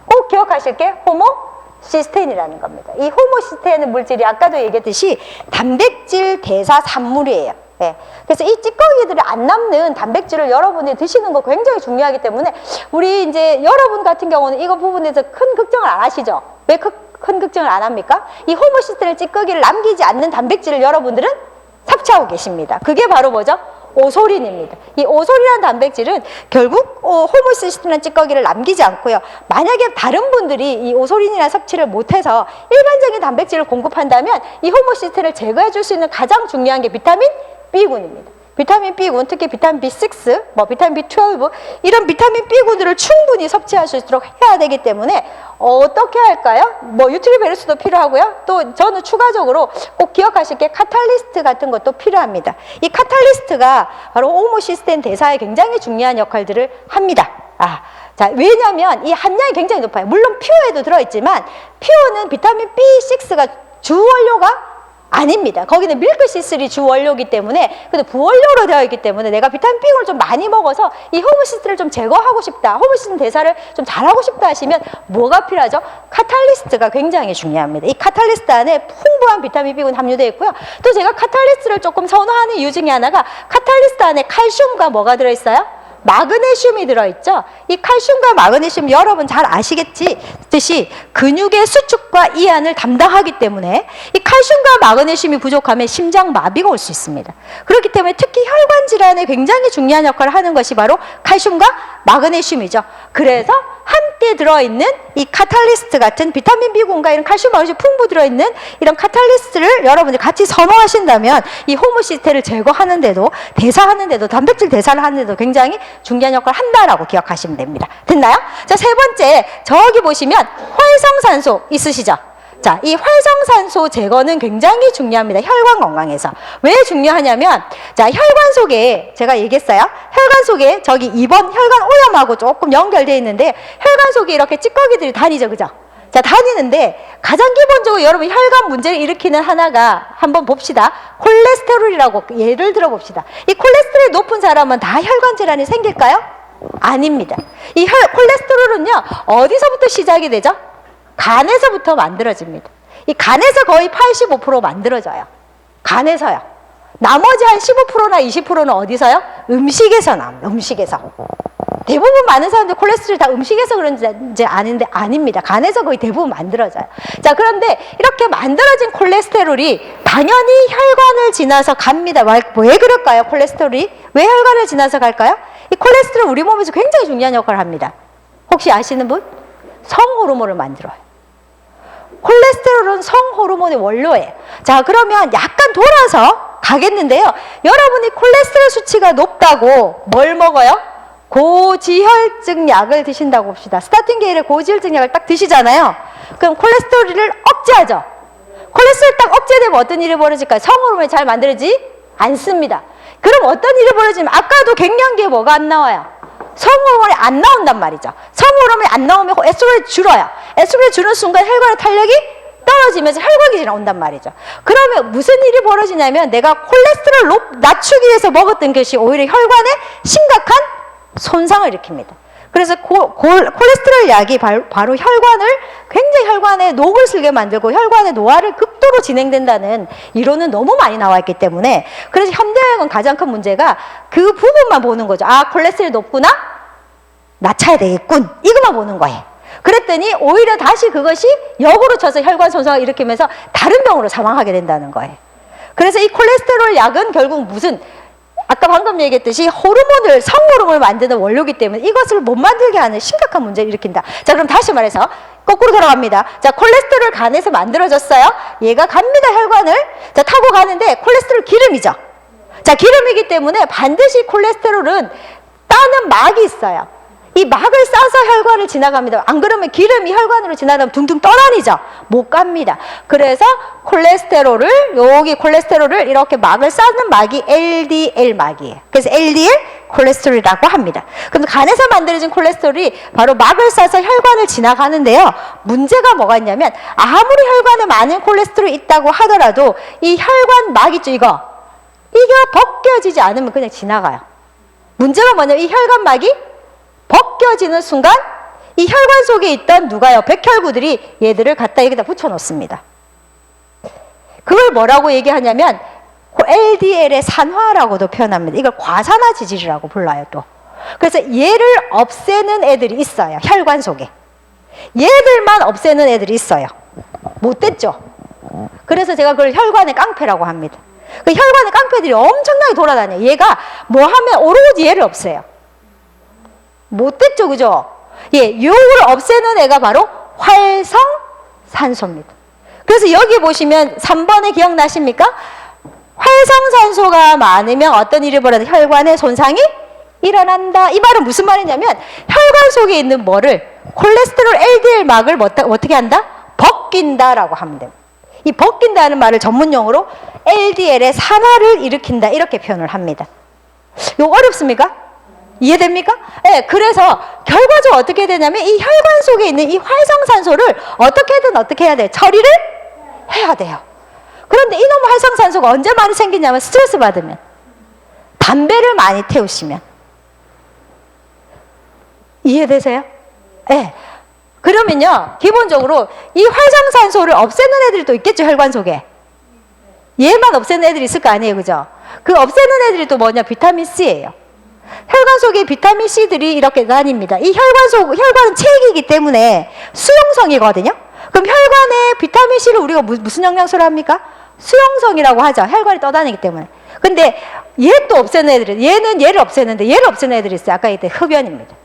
꼭 기억하실 게 호모시스테인이라는 겁니다. 이 호모시스테인 물질이 아까도 얘기했듯이 단백질 대사 산물이에요. 예. 그래서 이 찌꺼기들이 안 남는 단백질을 여러분이 드시는 거 굉장히 중요하기 때문에 우리 이제 여러분 같은 경우는 이거 부분에서 큰 걱정을 안 하시죠? 왜 큰 걱정을 안 합니까? 이 호모시스테인 찌꺼기를 남기지 않는 단백질을 여러분들은 섭취하고 계십니다. 그게 바로 뭐죠? 오소린입니다. 이 오소린이라는 단백질은 결국 호모시스테인 찌꺼기를 남기지 않고요. 만약에 다른 분들이 이 오소린이나 섭취를 못해서 일반적인 단백질을 공급한다면 이 호모시스테인을 제거해 줄 수 있는 가장 중요한 게 비타민 B군입니다. 비타민 B군, 특히 비타민 B6, 비타민 B12 이런 비타민 B군들을 충분히 섭취할 수 있도록 해야 되기 때문에 어떻게 할까요? 유트리베루스도 필요하고요. 또 저는 추가적으로 꼭 기억하실 게 카탈리스트 같은 것도 필요합니다. 이 카탈리스트가 바로 호모시스테인 대사에 굉장히 중요한 역할들을 합니다. 자, 왜냐하면 이 함량이 굉장히 높아요. 물론 퓨어에도 들어있지만 퓨어는 비타민 B6가 주 원료가 아닙니다. 거기는 밀크시슬이 주 원료이기 때문에, 근데 부원료로 되어 있기 때문에 내가 비타민 B군을 좀 많이 먹어서 이 호모시스테인을 좀 제거하고 싶다, 호모시스테인 대사를 좀 잘하고 싶다 하시면 뭐가 필요하죠? 카탈리스트가 굉장히 중요합니다. 이 카탈리스트 안에 풍부한 비타민 B군 함유되어 있고요. 또 제가 카탈리스트를 조금 선호하는 이유 중에 하나가 카탈리스트 안에 칼슘과 뭐가 들어있어요? 마그네슘이 들어있죠. 이 칼슘과 마그네슘 여러분 잘 아시겠듯이 근육의 수축과 이완을 담당하기 때문에 이 칼슘과 마그네슘이 부족하면 심장마비가 올 수 있습니다. 그렇기 때문에 특히 혈관 질환에 굉장히 중요한 역할을 하는 것이 바로 칼슘과 마그네슘이죠. 그래서 함께 들어있는 이 카탈리스트 같은 비타민 B군과 이런 칼슘, 마그네슘 풍부 들어있는 이런 카탈리스트를 여러분들 같이 선호하신다면 이 호모시스테인을 제거하는데도, 대사하는데도, 단백질 대사를 하는데도 굉장히 중요한 역할을 한다라고 기억하시면 됩니다. 됐나요? 자, 세 번째, 저기 보시면 활성산소 있으시죠? 자, 이 활성산소 제거는 굉장히 중요합니다. 혈관 건강에서. 왜 중요하냐면, 자, 혈관 속에, 제가 얘기했어요. 혈관 속에 저기 2번 혈관 오염하고 조금 연결되어 있는데, 혈관 속에 이렇게 찌꺼기들이 다니죠, 그죠? 자, 다니는데, 가장 기본적으로 여러분 혈관 문제를 일으키는 하나가, 한번 봅시다. 콜레스테롤이라고 예를 들어 봅시다. 이 콜레스테롤이 높은 사람은 다 혈관 질환이 생길까요? 아닙니다. 이 콜레스테롤은요, 어디서부터 시작이 되죠? 간에서부터 만들어집니다. 이 간에서 거의 85% 만들어져요. 간에서요. 나머지 한 15%나 20%는 어디서요? 음식에서 나옵니다. 음식에서. 대부분 많은 사람들 콜레스테롤이 다 음식에서 그런지 아는데 아닙니다. 간에서 거의 대부분 만들어져요. 자, 그런데 이렇게 만들어진 콜레스테롤이 당연히 혈관을 지나서 갑니다. 왜 그럴까요? 콜레스테롤이 왜 혈관을 지나서 갈까요? 이 콜레스테롤 우리 몸에서 굉장히 중요한 역할을 합니다. 혹시 아시는 분? 성호르몬을 만들어요. 콜레스테롤은 성호르몬의 원료예요. 자, 그러면 약간 돌아서 가겠는데요. 여러분이 콜레스테롤 수치가 높다고 뭘 먹어요? 고지혈증 약을 드신다고 봅시다. 스타틴 계열의 고지혈증 약을 딱 드시잖아요. 그럼 콜레스테롤을 억제하죠. 콜레스테롤 딱 억제되면 어떤 일이 벌어질까요? 성호르몬이 잘 만들어지지 않습니다. 그럼 어떤 일이 벌어지면 아까도 갱년기에 뭐가 안 나와요? 성호르몬이 안 나온단 말이죠. 성호르몬이 안 나오면 에스트로겐이 줄어요. 에스트로겐이 주는 순간 혈관의 탄력이 떨어지면서 혈관이 나온단 말이죠. 그러면 무슨 일이 벌어지냐면 내가 콜레스테롤 낮추기 위해서 먹었던 것이 오히려 혈관에 심각한 손상을 일으킵니다. 그래서 콜레스테롤 약이 바로 혈관을 굉장히 혈관에 녹을 슬게 만들고 혈관의 노화를 극도로 진행된다는 이론은 너무 많이 나와 있기 때문에 그래서 현대의학은 가장 큰 문제가 그 부분만 보는 거죠. 아, 콜레스테롤이 높구나? 낮춰야 되겠군. 이것만 보는 거예요. 그랬더니 오히려 다시 그것이 역으로 쳐서 혈관 손상을 일으키면서 다른 병으로 사망하게 된다는 거예요. 그래서 이 콜레스테롤 약은 결국 무슨 아까 방금 얘기했듯이 호르몬을 성호르몬을 만드는 원료이기 때문에 이것을 못 만들게 하는 심각한 문제를 일으킨다. 자, 그럼 다시 말해서 거꾸로 돌아갑니다. 자, 콜레스테롤 간에서 만들어졌어요. 얘가 갑니다. 혈관을. 자, 타고 가는데 콜레스테롤 기름이죠. 자, 기름이기 때문에 반드시 콜레스테롤은 따는 막이 있어요. 이 막을 싸서 혈관을 지나갑니다. 안 그러면 기름이 혈관으로 지나가면 둥둥 떠다니죠. 못 갑니다. 그래서 여기 콜레스테롤을 이렇게 막을 싸는 막이 LDL 막이에요. 그래서 LDL 콜레스테롤이라고 합니다. 그럼 간에서 만들어진 콜레스테롤이 바로 막을 싸서 혈관을 지나가는데요. 문제가 뭐가 있냐면 아무리 혈관에 많은 콜레스테롤이 있다고 하더라도 이 혈관 막 있죠, 이거 벗겨지지 않으면 그냥 지나가요. 문제가 뭐냐면 이 혈관막이 벗겨지는 순간 이 혈관 속에 있던 누가요? 백혈구들이 얘들을 갖다 여기다 붙여놓습니다. 그걸 뭐라고 얘기하냐면 LDL의 산화라고도 표현합니다. 이걸 과산화 지질이라고 불러요 또. 그래서 얘를 없애는 애들이 있어요. 혈관 속에. 얘들만 없애는 애들이 있어요. 못됐죠? 그래서 제가 그걸 혈관의 깡패라고 합니다. 그 혈관의 깡패들이 엄청나게 돌아다녀요. 얘가 뭐 하면 오로지 얘를 없애요. 못됐죠, 그죠? 예, 요걸 없애는 애가 바로 활성산소입니다. 그래서 여기 보시면 3번에 기억나십니까? 활성산소가 많으면 어떤 일이 벌어져? 혈관에 손상이 일어난다. 이 말은 무슨 말이냐면 혈관 속에 있는 뭐를 콜레스테롤 LDL 막을 어떻게 한다? 벗긴다라고 하면 됩니다. 이 벗긴다는 말을 전문용어로 LDL의 산화를 일으킨다 이렇게 표현을 합니다. 이거 어렵습니까? 이해됩니까? 네, 그래서 결과적으로 어떻게 되냐면 이 혈관 속에 있는 이 활성산소를 어떻게든 어떻게 해야 돼요? 처리를 해야 돼요. 그런데 이놈 활성산소가 언제 많이 생기냐면 스트레스 받으면, 담배를 많이 태우시면. 이해되세요? 네. 그러면요, 기본적으로 이 활성산소를 없애는 애들이 또 있겠죠, 혈관 속에. 얘만 없애는 애들이 있을 거 아니에요, 그죠? 그 없애는 애들이 또 뭐냐? 비타민 C예요. 혈관 속에 비타민 C들이 이렇게 다닙니다. 이 혈관은 체액이기 때문에 수용성이거든요. 그럼 혈관에 비타민 C를 우리가 무슨 영양소로 합니까? 수용성이라고 하죠. 혈관이 떠다니기 때문에. 근데 얘 또 없애는 애들이, 얘는 얘를 없애는데 얘를 없애는 애들이 있어요. 아까 얘기했던 흡연입니다.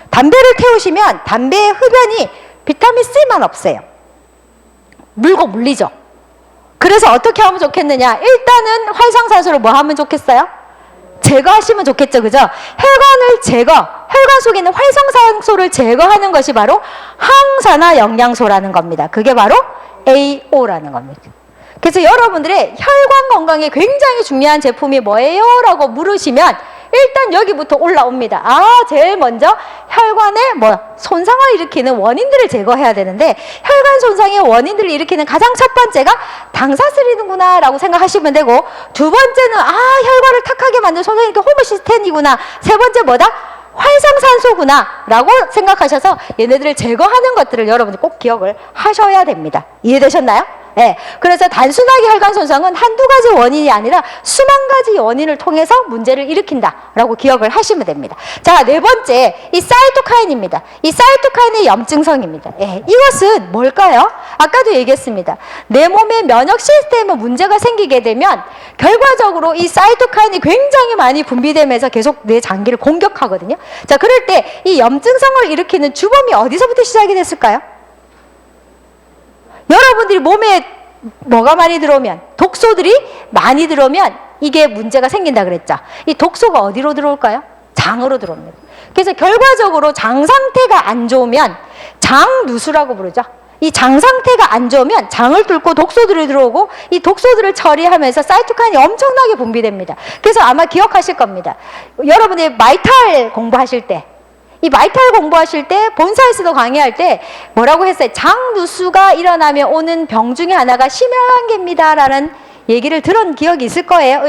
담배를 태우시면 담배의 흡연이 비타민 C만 없애요. 물고 물리죠. 그래서 어떻게 하면 좋겠느냐? 일단은 활성산소를 뭐 하면 좋겠어요? 제거하시면 좋겠죠, 그죠? 혈관 속에 있는 활성산소를 제거하는 것이 바로 항산화 영양소라는 겁니다. 그게 바로 AO라는 겁니다. 그래서 여러분들의 혈관 건강에 굉장히 중요한 제품이 뭐예요? 라고 물으시면 일단 여기부터 올라옵니다. 제일 먼저 혈관에 손상을 일으키는 원인들을 제거해야 되는데, 혈관 손상의 원인들을 일으키는 가장 첫 번째가 당사슬이구나 라고 생각하시면 되고, 두 번째는 혈관을 탁하게 만든 손상이 이렇게 호모시스텐이구나, 세 번째 뭐다? 활성산소구나 라고 생각하셔서 얘네들을 제거하는 것들을 여러분이 꼭 기억을 하셔야 됩니다. 이해되셨나요? 네. 그래서 단순하게 혈관 손상은 한두 가지 원인이 아니라 수만 가지 원인을 통해서 문제를 일으킨다라고 기억을 하시면 됩니다. 자, 네 번째, 이 사이토카인입니다. 이 사이토카인의 염증성입니다. 이것은 뭘까요? 아까도 얘기했습니다. 내 몸의 면역 시스템에 문제가 생기게 되면 결과적으로 이 사이토카인이 굉장히 많이 분비되면서 계속 내 장기를 공격하거든요. 자, 그럴 때 이 염증성을 일으키는 주범이 어디서부터 시작이 됐을까요? 여러분들이 몸에 뭐가 많이 들어오면, 독소들이 많이 들어오면 이게 문제가 생긴다 그랬죠. 이 독소가 어디로 들어올까요? 장으로 들어옵니다. 그래서 결과적으로 장 상태가 안 좋으면 장누수라고 부르죠. 이 장 상태가 안 좋으면 장을 뚫고 독소들이 들어오고, 이 독소들을 처리하면서 사이토카인이 엄청나게 분비됩니다. 그래서 아마 기억하실 겁니다. 여러분이 마이탈 공부하실 때, 이 마이탈 공부하실 때 본사에서도 강의할 때 뭐라고 했어요? 장누수가 일어나면 오는 병 중에 하나가 심혈관계입니다 라는 얘기를 들은 기억이 있을 거예요.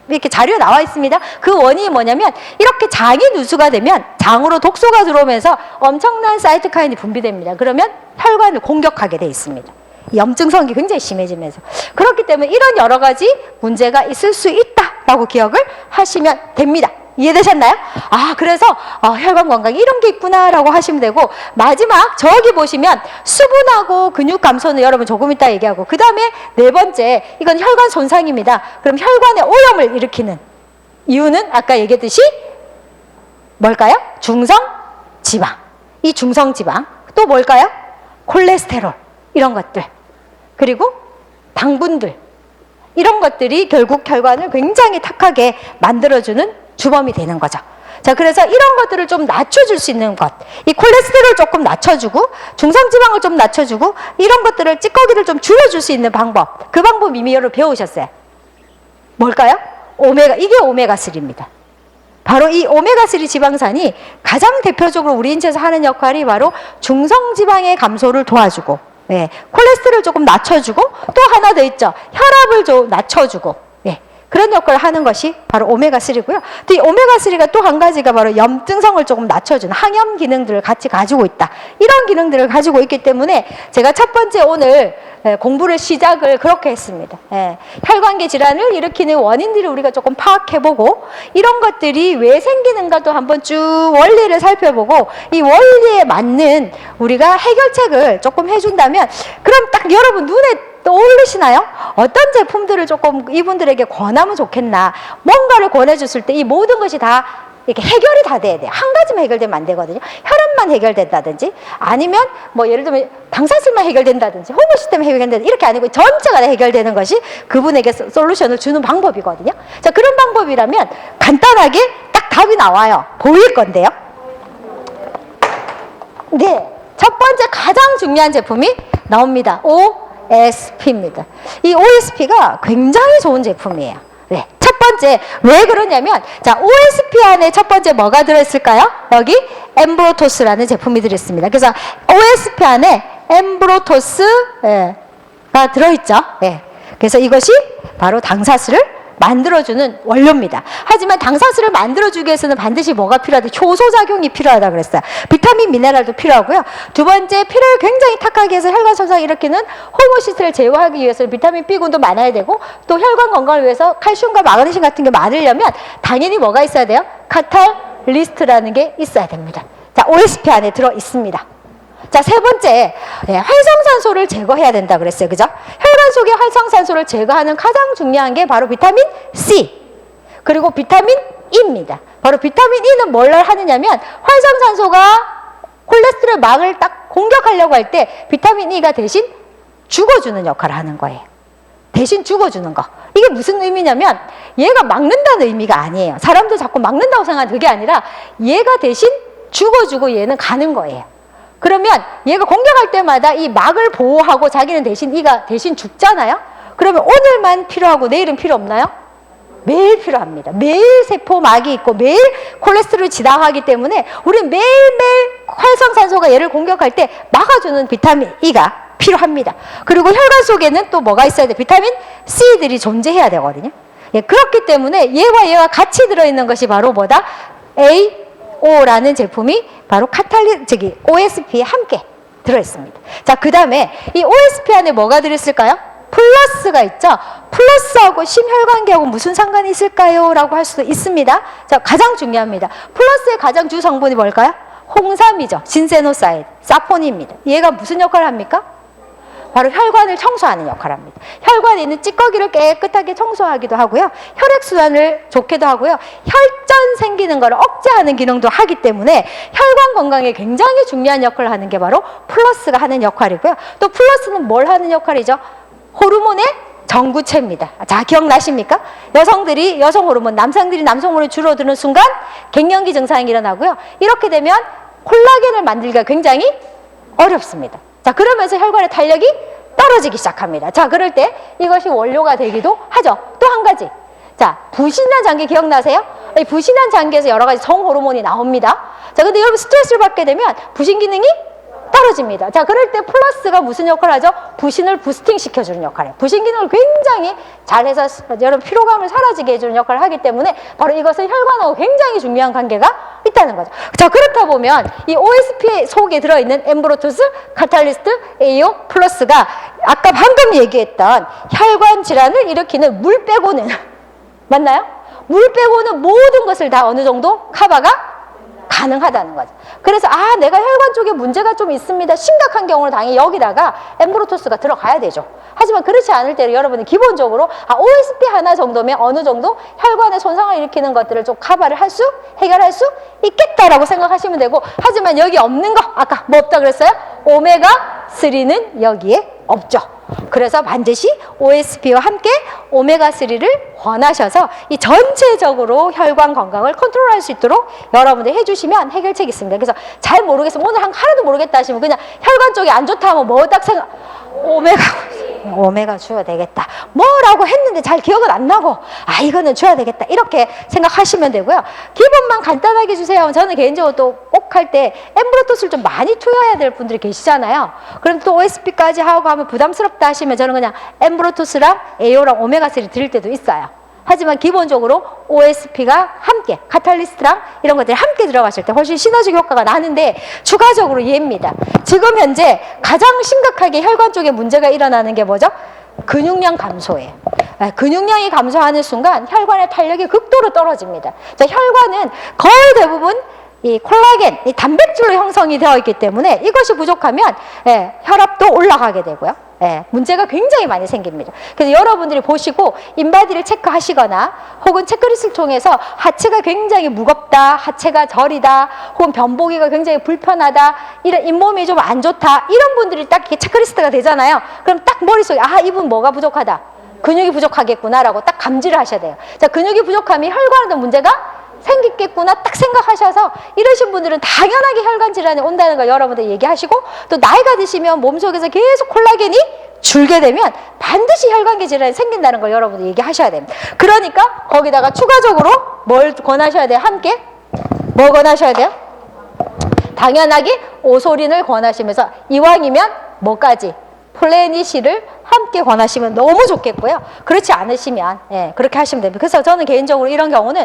이렇게 자료에 나와 있습니다. 그 원인이 뭐냐면, 이렇게 장이 누수가 되면 장으로 독소가 들어오면서 엄청난 사이토카인이 분비됩니다. 그러면 혈관을 공격하게 돼 있습니다. 염증성이 굉장히 심해지면서. 그렇기 때문에 이런 여러 가지 문제가 있을 수 있다라고 기억을 하시면 됩니다. 이해되셨나요? 그래서 혈관 건강에 이런 게 있구나라고 하시면 되고, 마지막 저기 보시면 수분하고 근육 감소는 여러분 조금 이따 얘기하고, 그 다음에 네 번째, 이건 혈관 손상입니다. 그럼 혈관의 오염을 일으키는 이유는 아까 얘기했듯이 뭘까요? 중성지방. 이 중성지방 또 뭘까요? 콜레스테롤, 이런 것들, 그리고 당분들, 이런 것들이 결국 혈관을 굉장히 탁하게 만들어주는 주범이 되는 거죠. 자, 그래서 이런 것들을 좀 낮춰줄 수 있는 것, 이 콜레스테롤 조금 낮춰주고 중성지방을 좀 낮춰주고 이런 것들을, 찌꺼기를 좀 줄여줄 수 있는 방법, 그 방법 이미 여러분 배우셨어요. 뭘까요? 이게 오메가3입니다. 바로 이 오메가3 지방산이 가장 대표적으로 우리 인체에서 하는 역할이 바로 중성지방의 감소를 도와주고, 콜레스테롤 조금 낮춰주고, 또 하나 더 있죠. 혈압을 좀 낮춰주고, 그런 역할을 하는 것이 바로 오메가3고요. 또 이 오메가3가 또 한 가지가 바로 염증성을 조금 낮춰주는 항염 기능들을 같이 가지고 있다. 이런 기능들을 가지고 있기 때문에 제가 첫 번째 오늘 공부를 시작을 그렇게 했습니다. 혈관계 질환을 일으키는 원인들을 우리가 조금 파악해보고, 이런 것들이 왜 생기는가도 한번 쭉 원리를 살펴보고, 이 원리에 맞는 우리가 해결책을 조금 해준다면, 그럼 딱 여러분 눈에 떠오르시나요? 어떤 제품들을 조금 이분들에게 권하면 좋겠나? 뭔가를 권해줬을 때 이 모든 것이 다 이렇게 해결이 다 돼야 돼요. 한 가지만 해결되면 안 되거든요. 혈압만 해결된다든지, 아니면 예를 들면 당사슬만 해결된다든지, 호르몬 시스템 해결된다든지, 이렇게 아니고 전체가 다 해결되는 것이 그분에게 솔루션을 주는 방법이거든요. 자, 그런 방법이라면 간단하게 딱 답이 나와요. 보일 건데요. 네, 첫 번째 가장 중요한 제품이 나옵니다. OSP입니다. 이 OSP가 굉장히 좋은 제품이에요. 첫 번째, 왜 그러냐면, 자, OSP 안에 첫 번째 뭐가 들어있을까요? 여기 엠브로토스라는 제품이 들어있습니다. 그래서 OSP 안에 엠브로토스가 들어있죠. 그래서 이것이 바로 당사슬을 만들어주는 원료입니다. 하지만 당사슬을 만들어주기 위해서는 반드시 뭐가 필요하다? 효소작용이 필요하다 그랬어요. 비타민, 미네랄도 필요하고요. 두 번째, 피를 굉장히 탁하게 해서 혈관 손상을 일으키는 호모시스를 제어하기 위해서는 비타민 B군도 많아야 되고, 또 혈관 건강을 위해서 칼슘과 마그네슘 같은 게 많으려면 당연히 뭐가 있어야 돼요? 카탈리스트라는 게 있어야 됩니다. 자, OSP 안에 들어 있습니다. 자, 세 번째, 활성산소를 제거해야 된다 그랬어요. 그죠? 혈관 속의 활성산소를 제거하는 가장 중요한 게 바로 비타민 C, 그리고 비타민 E입니다. 바로 비타민 E는 뭘 하느냐면, 활성산소가 콜레스테롤 망을 딱 공격하려고 할 때 비타민 E가 대신 죽어주는 역할을 하는 거예요. 대신 죽어주는 거. 이게 무슨 의미냐면, 얘가 막는다는 의미가 아니에요. 사람도 자꾸 막는다고 생각하는 그게 아니라, 얘가 대신 죽어주고 얘는 가는 거예요. 그러면 얘가 공격할 때마다 이 막을 보호하고 자기는 이가 대신 죽잖아요. 그러면 오늘만 필요하고 내일은 필요 없나요? 매일 필요합니다. 매일 세포막이 있고 매일 콜레스테롤을 지나가기 때문에 우리는 매일매일 활성산소가 얘를 공격할 때 막아주는 비타민 E가 필요합니다. 그리고 혈관 속에는 또 뭐가 있어야 돼? 비타민 C들이 존재해야 되거든요. 예, 그렇기 때문에 얘와 같이 들어있는 것이 바로 뭐다? AO라는 제품이 바로 OSP에 함께 들어있습니다. 자, 그 다음에 이 OSP 안에 뭐가 들어있을까요? 플러스가 있죠. 플러스하고 심혈관계하고 무슨 상관이 있을까요? 라고 할 수도 있습니다. 자, 가장 중요합니다. 플러스의 가장 주 성분이 뭘까요? 홍삼이죠. 진세노사이드, 사포닌입니다. 얘가 무슨 역할을 합니까? 바로 혈관을 청소하는 역할을 합니다. 혈관에 있는 찌꺼기를 깨끗하게 청소하기도 하고요. 혈액순환을 좋게도 하고요. 혈전 생기는 것을 억제하는 기능도 하기 때문에 혈관 건강에 굉장히 중요한 역할을 하는 게 바로 플러스가 하는 역할이고요. 또 플러스는 뭘 하는 역할이죠? 호르몬의 전구체입니다. 자, 기억나십니까? 여성들이 여성 호르몬, 남성들이 남성 호르몬이 줄어드는 순간 갱년기 증상이 일어나고요. 이렇게 되면 콜라겐을 만들기가 굉장히 어렵습니다. 자, 그러면서 혈관의 탄력이 떨어지기 시작합니다. 자, 그럴 때 이것이 원료가 되기도 하죠. 또 한 가지. 자, 부신한 장기 기억나세요? 이 부신한 장기에서 여러 가지 성호르몬이 나옵니다. 자, 근데 여러분 스트레스를 받게 되면 부신 기능이 떨어집니다. 자, 그럴 때 플러스가 무슨 역할을 하죠? 부신을 부스팅 시켜주는 역할이에요. 부신 기능을 굉장히 잘해서 여러분 피로감을 사라지게 해주는 역할을 하기 때문에 바로 이것은 혈관하고 굉장히 중요한 관계가 있다는 거죠. 자, 그렇다 보면 이 OSP 속에 들어있는 엠브로토스, 카탈리스트, AO 플러스가 아까 방금 얘기했던 혈관 질환을 일으키는 물 빼고는 맞나요? 물 빼고는 모든 것을 다 어느 정도 커버가 가능하다는 거죠. 그래서 내가 혈관 쪽에 문제가 좀 있습니다. 심각한 경우는 당연히 여기다가 엠브로토스가 들어가야 되죠. 하지만 그렇지 않을 때는 여러분이 기본적으로 OSP 하나 정도면 어느 정도 혈관에 손상을 일으키는 것들을 좀 커버를 해결할 수 있겠다라고 생각하시면 되고, 하지만 여기 없는 거 아까 뭐 없다 그랬어요? 오메가3는 여기에 없죠. 그래서 반드시 OSP와 함께 오메가3를 권하셔서 이 전체적으로 혈관 건강을 컨트롤할 수 있도록 여러분들 해주시면 해결책이 있습니다. 그래서 잘 모르겠으면 오늘 하나도 모르겠다 하시면 그냥 혈관 쪽이 안 좋다 하면 뭐 딱 생각, 오메가 줘야 되겠다. 뭐라고 했는데 잘 기억은 안 나고 이거는 줘야 되겠다. 이렇게 생각하시면 되고요. 기본만 간단하게 주세요. 저는 개인적으로 또 꼭 할 때 엠브로토스를 좀 많이 투여해야 될 분들이 계시잖아요. 그럼 또 OSP까지 하고 하면 부담스럽다 하시면 저는 그냥 엠브로토스랑 AO랑 오메가3 드릴 때도 있어요. 하지만 기본적으로 OSP가 함께 카탈리스트랑 이런 것들이 함께 들어가실 때 훨씬 시너지 효과가 나는데 추가적으로 얘입니다. 지금 현재 가장 심각하게 혈관 쪽에 문제가 일어나는 게 뭐죠? 근육량 감소예요. 근육량이 감소하는 순간 혈관의 탄력이 극도로 떨어집니다. 자, 혈관은 거의 대부분 이 콜라겐, 이 단백질로 형성이 되어 있기 때문에 이것이 부족하면 혈압도 올라가게 되고요. 문제가 굉장히 많이 생깁니다. 그래서 여러분들이 보시고 인바디를 체크하시거나 혹은 체크리스트를 통해서 하체가 굉장히 무겁다, 하체가 저리다, 혹은 변보기가 굉장히 불편하다, 이런 잇몸이 좀 안 좋다, 이런 분들이 딱 체크리스트가 되잖아요. 그럼 딱 머릿속에 이분 뭐가 부족하다, 근육이 부족하겠구나라고 딱 감지를 하셔야 돼요. 자, 근육이 부족하면 혈관에도 문제가 생기겠구나 딱 생각하셔서 이러신 분들은 당연하게 혈관 질환이 온다는 걸 여러분들 얘기하시고, 또 나이가 드시면 몸속에서 계속 콜라겐이 줄게 되면 반드시 혈관계 질환이 생긴다는 걸 여러분들 얘기하셔야 됩니다. 그러니까 거기다가 추가적으로 뭘 권하셔야 돼요? 함께 뭐 권하셔야 돼요? 당연하게 오소린을 권하시면서 이왕이면 뭐까지? 플래니시를 함께 권하시면 너무 좋겠고요. 그렇지 않으시면 그렇게 하시면 됩니다. 그래서 저는 개인적으로 이런 경우는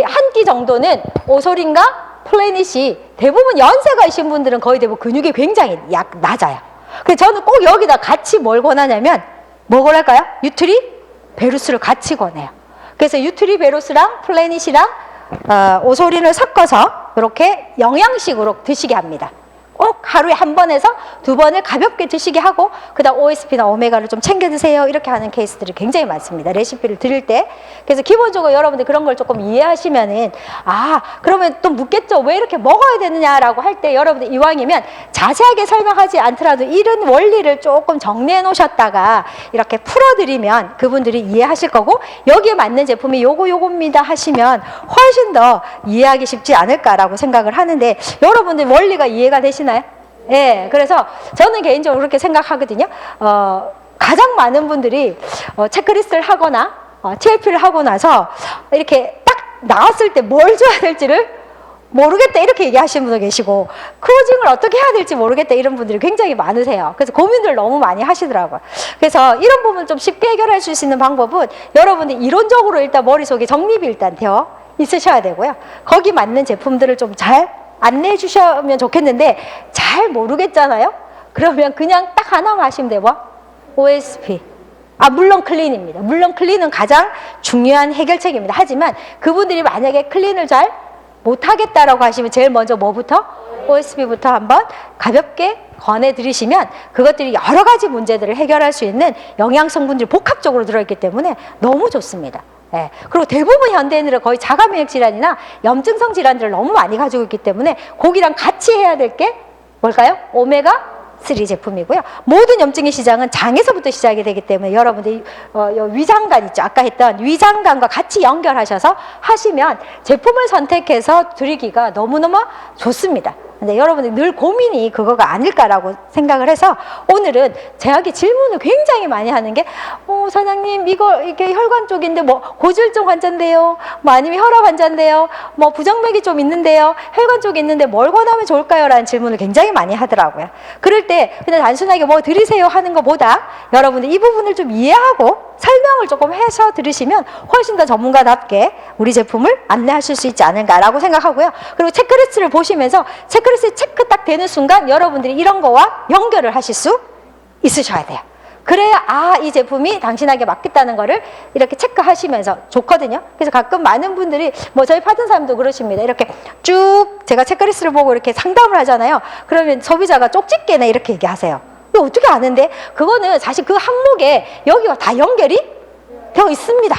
한 끼 정도는 오소린과 플래닛이 대부분 연세가 있으신 분들은 거의 대부분 근육이 굉장히 낮아요. 그래서 저는 꼭 여기다 같이 뭘 권하냐면 뭐 권할까요? 유트리 베루스를 같이 권해요. 그래서 유트리 베루스랑 플래닛이랑 오소린을 섞어서 이렇게 영양식으로 드시게 합니다. 꼭 하루에 한 번에서 두 번을 가볍게 드시게 하고 그다음 OSP나 오메가를 좀 챙겨 드세요. 이렇게 하는 케이스들이 굉장히 많습니다. 레시피를 드릴 때. 그래서 기본적으로 여러분들 그런 걸 조금 이해하시면은 그러면 또 묻겠죠. 왜 이렇게 먹어야 되느냐라고 할 때 여러분들 이왕이면 자세하게 설명하지 않더라도 이런 원리를 조금 정리해 놓으셨다가 이렇게 풀어드리면 그분들이 이해하실 거고, 여기에 맞는 제품이 요겁니다 하시면 훨씬 더 이해하기 쉽지 않을까라고 생각을 하는데, 여러분들 원리가 이해가 되시나요? 예, 그래서 저는 개인적으로 그렇게 생각하거든요. 가장 많은 분들이 체크리스트를 하거나 TLP를 하고 나서 이렇게 딱 나왔을 때 뭘 줘야 될지를 모르겠다 이렇게 얘기하시는 분도 계시고, 크로징을 어떻게 해야 될지 모르겠다 이런 분들이 굉장히 많으세요. 그래서 고민들 너무 많이 하시더라고요. 그래서 이런 부분 좀 쉽게 해결할 수 있는 방법은 여러분들 이론적으로 일단 머릿속에 정립이 일단 되어 있으셔야 되고요. 거기 맞는 제품들을 좀 잘 안내해 주시면 좋겠는데 잘 모르겠잖아요. 그러면 그냥 딱 하나만 하시면 돼요. 뭐? OSP. 물론 클린입니다. 물론 클린은 가장 중요한 해결책입니다. 하지만 그분들이 만약에 클린을 잘 못하겠다라고 하시면 제일 먼저 뭐부터? OSP부터 한번 가볍게 권해드리시면 그것들이 여러 가지 문제들을 해결할 수 있는 영양 성분들이 복합적으로 들어있기 때문에 너무 좋습니다. 예. 그리고 대부분 현대인들은 거의 자가면역 질환이나 염증성 질환들을 너무 많이 가지고 있기 때문에 거기랑 같이 해야 될 게 뭘까요? 오메가3 제품이고요. 모든 염증의 시작은 장에서부터 시작이 되기 때문에 여러분들이 위장관 있죠. 아까 했던 위장관과 같이 연결하셔서 하시면 제품을 선택해서 드리기가 너무너무 좋습니다. 근데 여러분들이 늘 고민이 그거가 아닐까라고 생각을 해서 오늘은 제에게 질문을 굉장히 많이 하는 게 사장님 이게 혈관 쪽인데 뭐 고지혈증 환자인데요, 뭐 아니면 혈압 환자인데요, 뭐 부정맥이 좀 있는데요, 혈관 쪽에 있는데 뭘 권하면 좋을까요? 라는 질문을 굉장히 많이 하더라고요. 그럴 때 그냥 단순하게 뭐 드리세요 하는 것보다 여러분들 이 부분을 좀 이해하고 설명을 조금 해서 들으시면 훨씬 더 전문가답게 우리 제품을 안내하실 수 있지 않을까라고 생각하고요. 그리고 체크리스트를 보시면서 체크리스트 체크 딱 되는 순간 여러분들이 이런 거와 연결을 하실 수 있으셔야 돼요. 그래야 이 제품이 당신에게 맞겠다는 거를 이렇게 체크하시면서 좋거든요. 그래서 가끔 많은 분들이 뭐 저희 파트너사님도 그러십니다. 이렇게 쭉 제가 체크리스트를 보고 이렇게 상담을 하잖아요. 그러면 소비자가 쪽집게네 이렇게 얘기하세요. 이거 어떻게 아는데? 그거는 사실 그 항목에 여기가 다 연결이 되어 있습니다.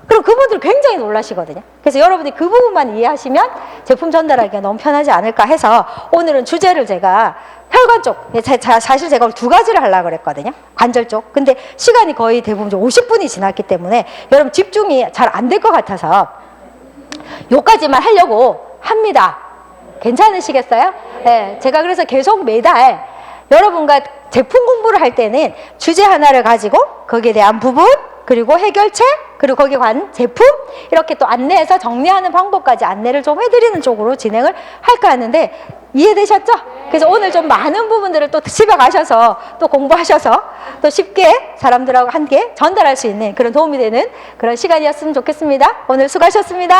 그럼 그분들 굉장히 놀라시거든요. 그래서 여러분들이 그 부분만 이해하시면 제품 전달하기가 너무 편하지 않을까 해서 오늘은 주제를 제가 혈관 쪽, 사실 제가 오늘 2가지를 하려고 그랬거든요. 관절 쪽. 근데 시간이 거의 대부분 50분이 지났기 때문에 여러분 집중이 잘 안 될 것 같아서 요까지만 하려고 합니다. 괜찮으시겠어요? 네, 제가 그래서 계속 매달 여러분과 제품 공부를 할 때는 주제 하나를 가지고 거기에 대한 부분, 그리고 해결책, 그리고 거기에 관한 제품 이렇게 또 안내해서 정리하는 방법까지 안내를 좀 해드리는 쪽으로 진행을 할까 하는데 이해되셨죠? 그래서 오늘 좀 많은 부분들을 또 집에 가셔서 또 공부하셔서 또 쉽게 사람들하고 함께 전달할 수 있는 그런 도움이 되는 그런 시간이었으면 좋겠습니다. 오늘 수고하셨습니다.